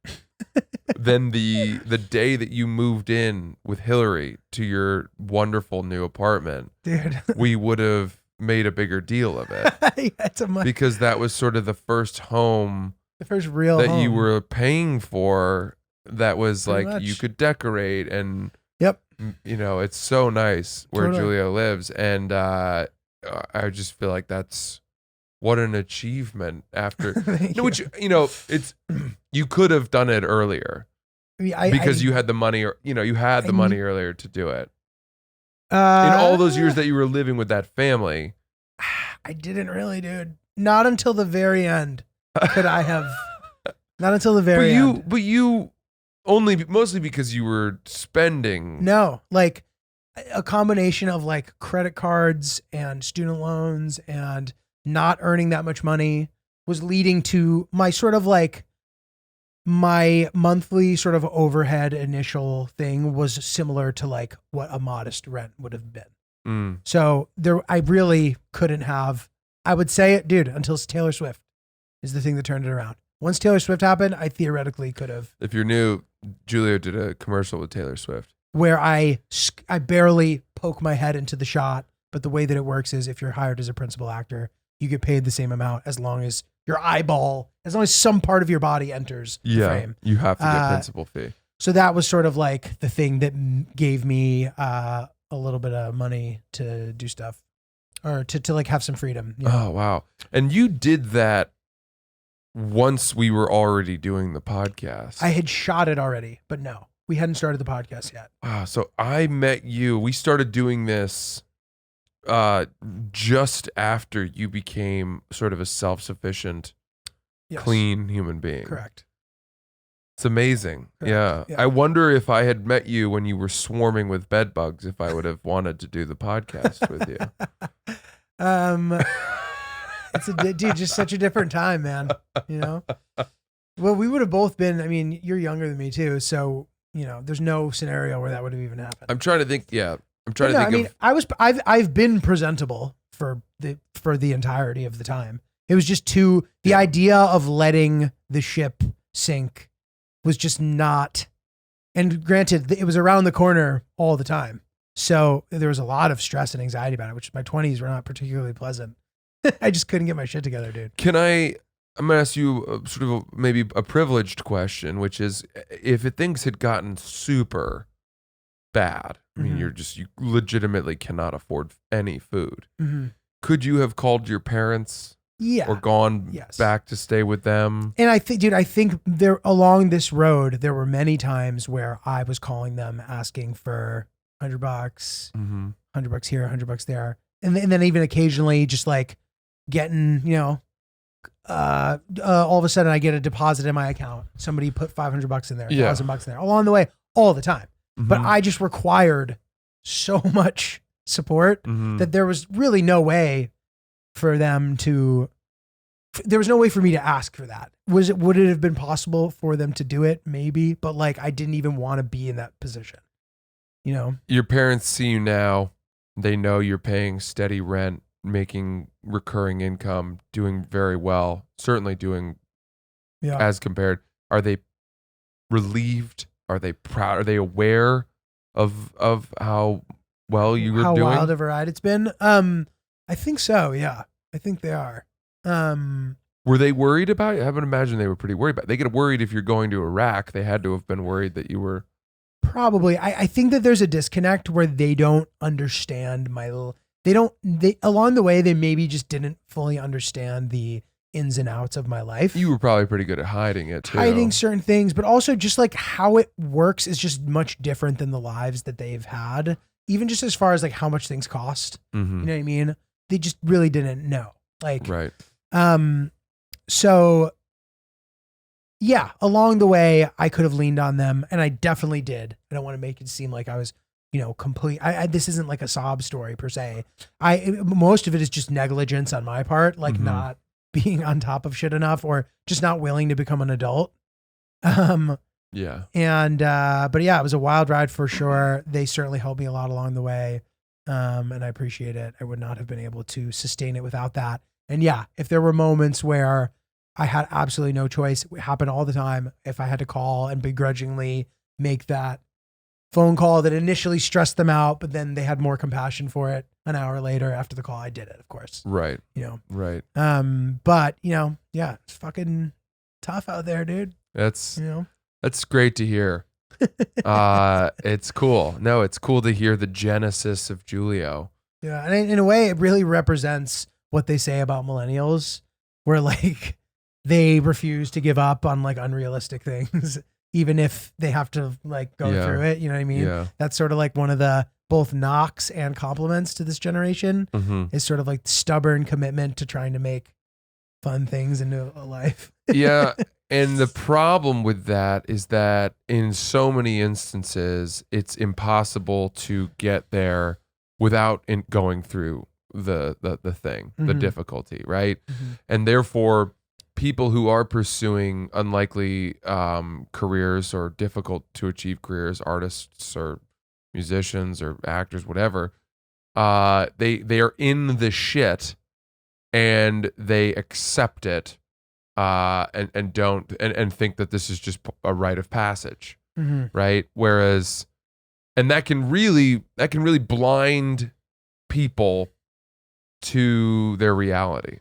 Speaker 1: then the day that you moved in with Hillary to your wonderful new apartment,
Speaker 2: Dude.
Speaker 1: we would have made a bigger deal of it.
Speaker 2: Yeah, it's a
Speaker 1: Because that was sort of the first home
Speaker 2: the first real
Speaker 1: that
Speaker 2: home.
Speaker 1: you were paying for that was
Speaker 2: Pretty
Speaker 1: like
Speaker 2: much.
Speaker 1: you could decorate and
Speaker 2: Yep.
Speaker 1: you know, it's so nice where
Speaker 2: Totally.
Speaker 1: Julia lives, and I just feel like that's what an achievement after
Speaker 2: Thank
Speaker 1: no, which you know, it's you could have done it earlier
Speaker 2: you.
Speaker 1: because you had the money, or you know, you had the
Speaker 2: I
Speaker 1: money
Speaker 2: kn-
Speaker 1: earlier to do it.
Speaker 2: in
Speaker 1: In all those years that you were living with that family,
Speaker 2: I didn't really, dude. Not until the very end could I have. Not until the very end.
Speaker 1: but you only mostly because you were spending.
Speaker 2: No, like a combination of like credit cards and student loans and not earning that much money was leading to my sort of like my monthly sort of overhead initial thing was similar to like what a modest rent would have been.
Speaker 1: Mm.
Speaker 2: So I really couldn't have, I would say it, dude, until Taylor Swift is the thing that turned it around. Once Taylor Swift happened, I theoretically could have,
Speaker 1: If you're new, Julia did a commercial with Taylor Swift.
Speaker 2: where I barely poke my head into the shot. But the way that it works is if you're hired as a principal actor, you get paid the same amount as long as your eyeball, as long as some part of your body enters the frame.
Speaker 1: You have to get principal fee.
Speaker 2: So that was sort of like the thing that gave me a little bit of money to do stuff or to like have some freedom. You know?
Speaker 1: Oh, wow. And you did that once we were already doing the podcast.
Speaker 2: I had shot it already, but no, we hadn't started the podcast yet.
Speaker 1: Wow. So I met you. We started doing this just after you became sort of a self-sufficient,
Speaker 2: Yes.
Speaker 1: clean human being.
Speaker 2: Correct.
Speaker 1: It's amazing.
Speaker 2: Correct.
Speaker 1: Yeah.
Speaker 2: Yeah.
Speaker 1: I wonder if I had met you when you were swarming with bed bugs, if I would have wanted to do the podcast with you.
Speaker 2: It's dude, just such a different time, man. You know, well, we would have both been. I mean, you're younger than me too, so you know, there's no scenario where that would have even happened.
Speaker 1: I'm trying to think. Yeah. I'm trying
Speaker 2: No,
Speaker 1: to think
Speaker 2: I mean,
Speaker 1: of.
Speaker 2: I've been presentable for the entirety of the time. It was just the idea of letting the ship sink was just not. And granted, it was around the corner all the time, so there was a lot of stress and anxiety about it, which my 20s were not particularly pleasant. I just couldn't get my shit together, dude.
Speaker 1: I'm going to ask you sort of maybe a privileged question, which is if things had gotten super bad, I mean,
Speaker 2: Mhm.
Speaker 1: you legitimately cannot afford any food.
Speaker 2: Mm-hmm.
Speaker 1: Could you have called your parents
Speaker 2: Yeah.
Speaker 1: or gone
Speaker 2: Yes.
Speaker 1: back to stay with them?
Speaker 2: And I think there along this road, there were many times where I was calling them asking for $100,
Speaker 1: Mm-hmm.
Speaker 2: $100 here, $100 there. And then even occasionally just like getting, you know, all of a sudden I get a deposit in my account. Somebody put $500 in there,
Speaker 1: Yeah.
Speaker 2: $1,000 in there along the way, all the time. But
Speaker 1: Mhm.
Speaker 2: I just required so much support
Speaker 1: Mhm.
Speaker 2: that there was really no way for them to, there was no way for me to ask for that. Would it have been possible for them to do it? Maybe, but like, I didn't even want to be in that position, you know?
Speaker 1: Your parents see you now. They know you're paying steady rent, making recurring income, doing very well, certainly doing
Speaker 2: Yeah.
Speaker 1: as compared. Are they relieved? Are they proud? Are they aware of how well you were
Speaker 2: How
Speaker 1: doing?
Speaker 2: wild of a ride it's been. I think so. Yeah. I think they are.
Speaker 1: Were they worried about it? I would imagine they were pretty worried about it. They get worried if you're going to Iraq. They had to have been worried that you were.
Speaker 2: Probably. I think that there's a disconnect where they don't understand they along the way, they maybe just didn't fully understand the ins and outs of my life.
Speaker 1: You were probably pretty good at hiding it too.
Speaker 2: Hiding certain things, but also just like how it works is just much different than the lives that they've had. Even just as far as like how much things cost.
Speaker 1: Mhm.
Speaker 2: You know what I mean? They just really didn't know. Like,
Speaker 1: Right.
Speaker 2: So yeah, along the way, I could have leaned on them, and I definitely did. I don't want to make it seem like I was, you know, this isn't like a sob story per se. Most of it is just negligence on my part, like
Speaker 1: Mhm.
Speaker 2: not being on top of shit enough, or just not willing to become an adult.
Speaker 1: Yeah.
Speaker 2: And but yeah, it was a wild ride for sure. They certainly helped me a lot along the way, and I appreciate it. I would not have been able to sustain it without that. And yeah, if there were moments where I had absolutely no choice. It happened all the time. If I had to call and begrudgingly make that phone call that initially stressed them out, but then they had more compassion for it an hour later after the call, I did it, of course.
Speaker 1: Right.
Speaker 2: You know.
Speaker 1: Right.
Speaker 2: But you know, yeah, it's fucking tough out there, dude.
Speaker 1: That's
Speaker 2: You know.
Speaker 1: That's great to hear. It's cool. No, it's cool to hear the genesis of Julio.
Speaker 2: Yeah, and in a way, it really represents what they say about millennials, where like they refuse to give up on like unrealistic things, even if they have to like go
Speaker 1: Yeah.
Speaker 2: through it. You know what I mean?
Speaker 1: Yeah.
Speaker 2: That's sort of like one of the both knocks and compliments to this generation
Speaker 1: Mm-hmm.
Speaker 2: is sort of like stubborn commitment to trying to make fun things into a life.
Speaker 1: Yeah. And the problem with that is that in so many instances, it's impossible to get there without going through the thing, the
Speaker 2: Mhm.
Speaker 1: difficulty, right?
Speaker 2: Mhm.
Speaker 1: And therefore, people who are pursuing unlikely careers or difficult to achieve careers, artists or musicians or actors, whatever, they are in the shit and they accept it and don't and think that this is just a rite of passage,
Speaker 2: Mhm.
Speaker 1: right? Whereas, and that can really blind people to their reality.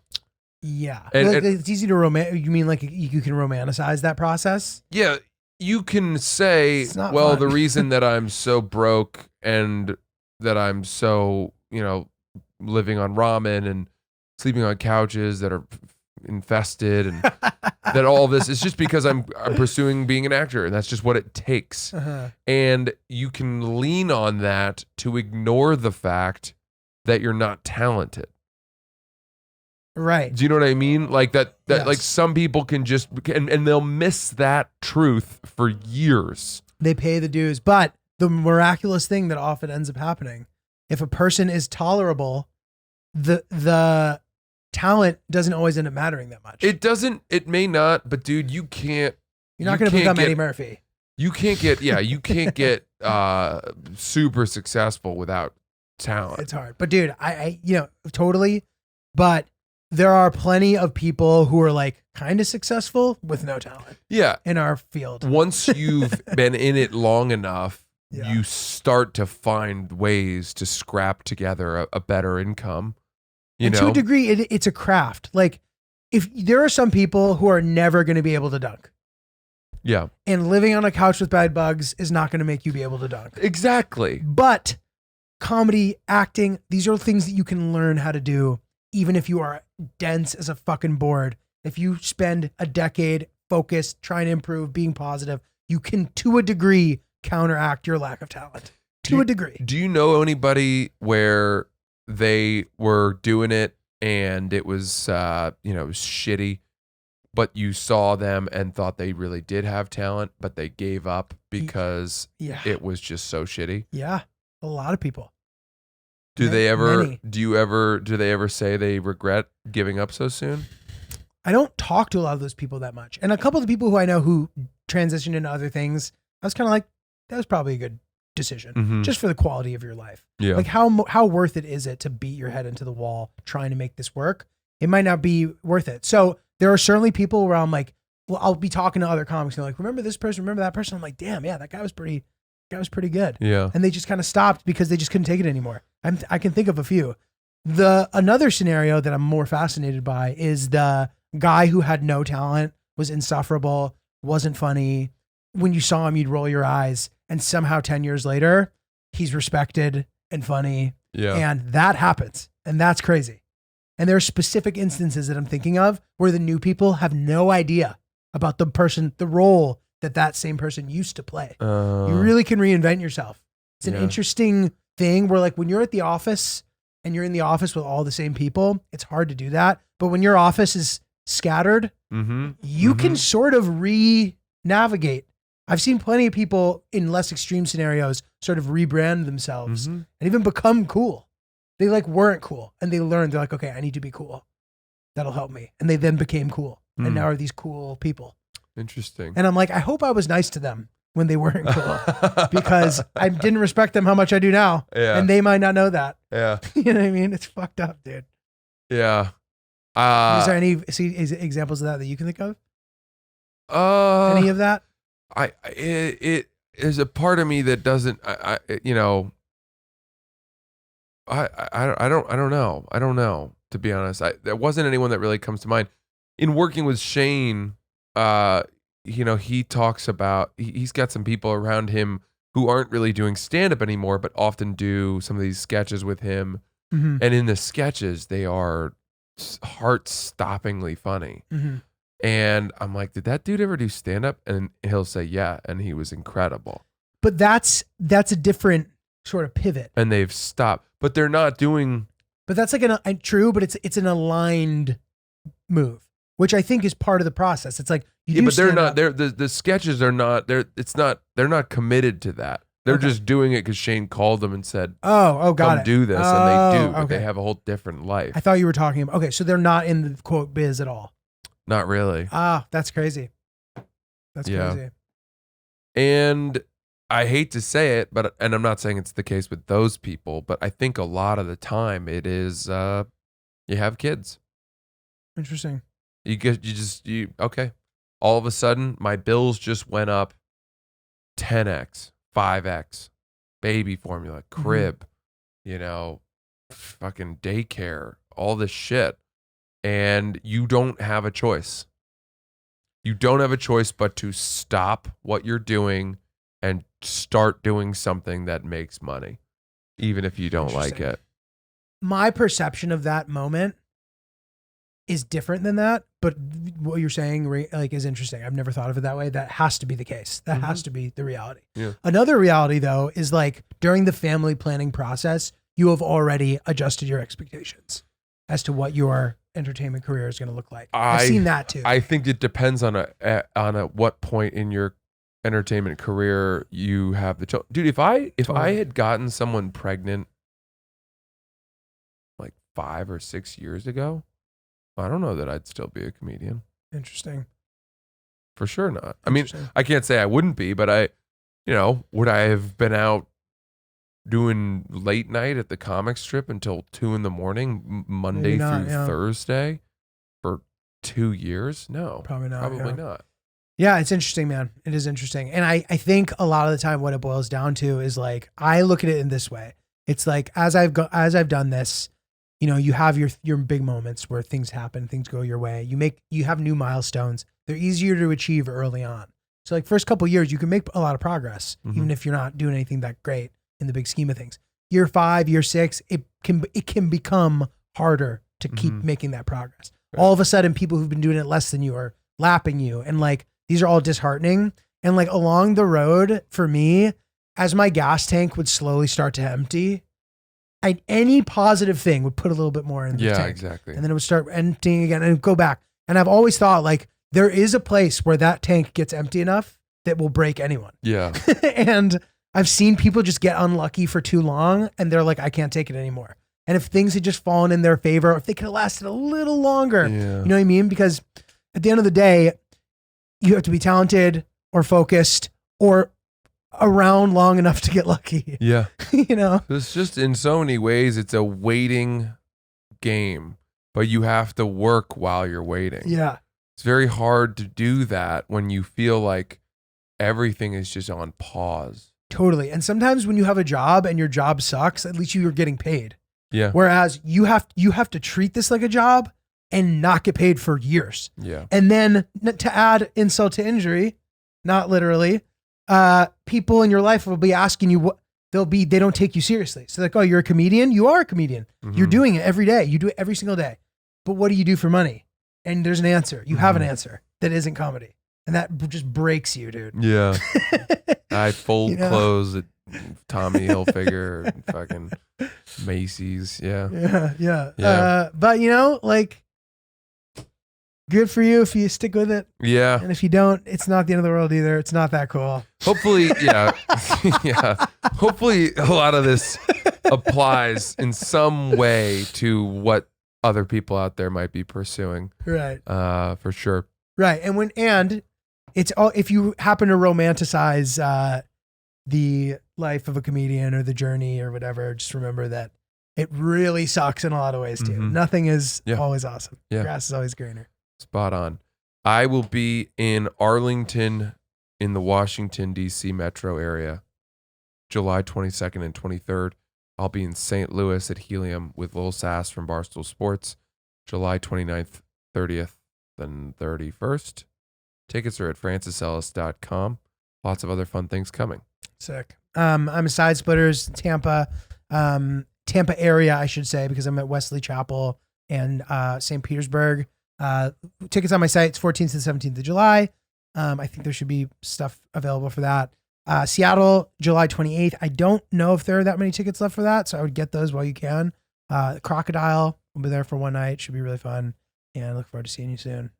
Speaker 2: Yeah.
Speaker 1: And-
Speaker 2: Like,
Speaker 1: and-
Speaker 2: it's easy to you mean like you can romanticize that process?
Speaker 1: Yeah, you can say,
Speaker 2: It's not
Speaker 1: well,
Speaker 2: fun.
Speaker 1: the reason that I'm so broke and that I'm so, living on ramen and sleeping on couches that are infested and that all this is just because I'm pursuing being an actor, and that's just what it takes.
Speaker 2: Uh-huh.
Speaker 1: And you can lean on that to ignore the fact that you're not talented.
Speaker 2: Right.
Speaker 1: Do you know what I mean? Like that
Speaker 2: Yes.
Speaker 1: like some people can just and they'll miss that truth for years.
Speaker 2: They pay the dues. But the miraculous thing that often ends up happening, if a person is tolerable, the talent doesn't always end up mattering that much.
Speaker 1: It may not, but dude, you can't
Speaker 2: You're not
Speaker 1: you
Speaker 2: going to
Speaker 1: can't
Speaker 2: become
Speaker 1: get-
Speaker 2: Eddie Murphy.
Speaker 1: you can't get super successful without talent.
Speaker 2: It's hard. But dude, I totally. But there are plenty of people who are like kind of successful with no talent
Speaker 1: Yeah.
Speaker 2: in our field.
Speaker 1: Once you've been in it long enough,
Speaker 2: Yeah.
Speaker 1: you start to find ways to scrap together a better income. You
Speaker 2: And
Speaker 1: know?
Speaker 2: to a degree, it's a craft. Like, if there are some people who are never going to be able to dunk,
Speaker 1: Yeah.
Speaker 2: and living on a couch with bed bugs is not going to make you be able to dunk.
Speaker 1: Exactly.
Speaker 2: But comedy, acting, these are things that you can learn how to do, even if you are dense as a fucking board. If you spend a decade focused, trying to improve, being positive, you can, to a degree, counteract your lack of talent. To a degree.
Speaker 1: Do you know anybody where they were doing it and it was it was shitty, but you saw them and thought they really did have talent, but they gave up because
Speaker 2: Yeah.
Speaker 1: it was just so shitty?
Speaker 2: Yeah. A lot of people.
Speaker 1: Do
Speaker 2: Ma-
Speaker 1: they ever
Speaker 2: many.
Speaker 1: do they ever say they regret giving up so soon?
Speaker 2: I don't talk to a lot of those people that much. And a couple of the people who I know who transitioned into other things, I was kind of like, that was probably a good decision
Speaker 1: Mhm.
Speaker 2: just for the quality of your life.
Speaker 1: Yeah.
Speaker 2: Like how worth it is it to beat your head into the wall trying to make this work? It might not be worth it. So there are certainly people where I'm like, well, I'll be talking to other comics and they're like, remember this person, remember that person. I'm like, damn, yeah, that guy was pretty good.
Speaker 1: Yeah.
Speaker 2: And they just kind of stopped because they just couldn't take it anymore. I can think of a few. Another scenario that I'm more fascinated by is the guy who had no talent, was insufferable, wasn't funny. When you saw him, you'd roll your eyes, and somehow 10 years later, he's respected and funny.
Speaker 1: Yeah.
Speaker 2: And that happens. And that's crazy. And there are specific instances that I'm thinking of where the new people have no idea about the role that same person used to play. You really can reinvent yourself. It's an
Speaker 1: Yeah.
Speaker 2: interesting thing where, like, when you're at the office and you're in the office with all the same people, it's hard to do that. But when your office is scattered,
Speaker 1: Mm-hmm.
Speaker 2: you can sort of re-navigate. I've seen plenty of people in less extreme scenarios sort of rebrand themselves
Speaker 1: Mhm.
Speaker 2: and even become cool. They like weren't cool and they learned, they're like, okay, I need to be cool. That'll help me. And they then became cool.
Speaker 1: Mm.
Speaker 2: And now are these cool people.
Speaker 1: Interesting.
Speaker 2: And I'm like, I hope I was nice to them when they weren't cool because I didn't respect them how much I do now.
Speaker 1: Yeah.
Speaker 2: And they might not know that.
Speaker 1: Yeah.
Speaker 2: You know what I mean? It's fucked up, dude.
Speaker 1: Yeah.
Speaker 2: Is there any examples of that you can think of? Any of that?
Speaker 1: It is a part of me that doesn't. I don't know. I don't know, to be honest. There wasn't anyone that really comes to mind. In working with Shane, he talks about he's got some people around him who aren't really doing stand-up anymore, but often do some of these sketches with him.
Speaker 2: Mm-hmm.
Speaker 1: And in the sketches, they are heart-stoppingly funny.
Speaker 2: Mm-hmm.
Speaker 1: And I'm like, did that dude ever do stand-up? And he'll say, yeah, and he was incredible.
Speaker 2: But that's a different sort of pivot.
Speaker 1: And they've stopped, but they're not doing.
Speaker 2: But that's like true, but it's an aligned move, which I think is part of the process. It's like
Speaker 1: but they're not. The sketches are not. They're not committed to that. They're just doing it because Shane called them and said,
Speaker 2: got
Speaker 1: come
Speaker 2: it.
Speaker 1: do this," and they do. But
Speaker 2: okay.
Speaker 1: they have a whole different life.
Speaker 2: I thought you were talking about. Okay, so they're not in the quote biz at all.
Speaker 1: Not really.
Speaker 2: That's crazy. That's crazy.
Speaker 1: And I hate to say it, and I'm not saying it's the case with those people, but I think a lot of the time it is you have kids.
Speaker 2: Interesting.
Speaker 1: Okay. All of a sudden, my bills just went up 10x, 5x, baby formula, crib, fucking daycare, all this shit. And you don't have a choice. You don't have a choice but to stop what you're doing and start doing something that makes money, even if you don't like it.
Speaker 2: My perception of that moment is different than that, but what you're saying is interesting. I've never thought of it that way. That has to be the case. That has to be the reality.
Speaker 1: Yeah.
Speaker 2: Another reality, though, is like during the family planning process, you have already adjusted your expectations as to what your entertainment career is going to look like. I've seen that too.
Speaker 1: I think it depends on what point in your entertainment career you have the child. Dude, if I had gotten someone pregnant like 5 or 6 years ago, I don't know that I'd still be a comedian.
Speaker 2: Interesting.
Speaker 1: For sure not. I mean, I can't say I wouldn't be, but would I have been out doing late night at the comic strip until 2 a.m, Monday through Thursday for 2 years? No,
Speaker 2: probably not.
Speaker 1: Probably not.
Speaker 2: Yeah, it's interesting, man. It is interesting. And I think a lot of the time what it boils down to is like, I look at it in this way. It's like, as I've done this, you have your big moments where things happen, things go your way. You have new milestones. They're easier to achieve early on. So like first couple of years, you can make a lot of progress, even if you're not doing anything that great in the big scheme of things. Year 5, year 6, it can become harder to keep making that progress. Right. All of a sudden, people who've been doing it less than you are lapping you. And like, these are all disheartening. And like along the road for me, as my gas tank would slowly start to empty, any positive thing would put a little bit more in the tank. Yeah, exactly. And then it would start emptying again and go back. And I've always thought like there is a place where that tank gets empty enough that will break anyone. Yeah. And I've seen people just get unlucky for too long and they're like, I can't take it anymore. And if things had just fallen in their favor, if they could have lasted a little longer, you know what I mean? Because at the end of the day, you have to be talented or focused or around long enough to get lucky. Yeah.
Speaker 1: It's just in so many ways, it's a waiting game, but you have to work while you're waiting. Yeah. It's very hard to do that when you feel like everything is just on pause.
Speaker 2: Totally. And sometimes when you have a job and your job sucks, at least you're getting paid.
Speaker 1: Yeah.
Speaker 2: Whereas you have to treat this like a job and not get paid for years.
Speaker 1: Yeah.
Speaker 2: And then to add insult to injury, not literally, people in your life will be asking you what they don't take you seriously. So like, oh, you're a comedian? You are a comedian. You're doing it every day. You do it every single day. But what do you do for money? And there's an answer. You have an answer that isn't comedy. And that just breaks you, dude.
Speaker 1: Yeah. I fold clothes at Tommy Hilfiger or fucking Macy's. Yeah.
Speaker 2: Yeah. But like, good for you if you stick with it.
Speaker 1: Yeah.
Speaker 2: And if you don't, it's not the end of the world either. It's not that cool.
Speaker 1: Hopefully, yeah. Yeah. Hopefully a lot of this applies in some way to what other people out there might be pursuing.
Speaker 2: Right.
Speaker 1: For sure.
Speaker 2: Right. And it's all, if you happen to romanticize the life of a comedian or the journey or whatever, just remember that it really sucks in a lot of ways too.
Speaker 1: Mhm.
Speaker 2: Nothing is
Speaker 1: Yeah.
Speaker 2: always awesome.
Speaker 1: Yeah.
Speaker 2: Grass is always greener.
Speaker 1: Spot on. I will be in Arlington in the Washington, D.C. metro area, July 22nd and 23rd. I'll be in St. Louis at Helium with Lil Sass from Barstool Sports, July 29th, 30th, and 31st. Tickets are at francisellis.com. Lots of other fun things coming.
Speaker 2: Sick. I'm a Side Splitters, Tampa area, I should say, because I'm at Wesley Chapel and St. Petersburg. Tickets on my site. It's 14th to 17th of July. I think there should be stuff available for that. Seattle, July 28th. I don't know if there are that many tickets left for that, so I would get those while you can. Crocodile, we'll be there for one night. Should be really fun. And I look forward to seeing you soon.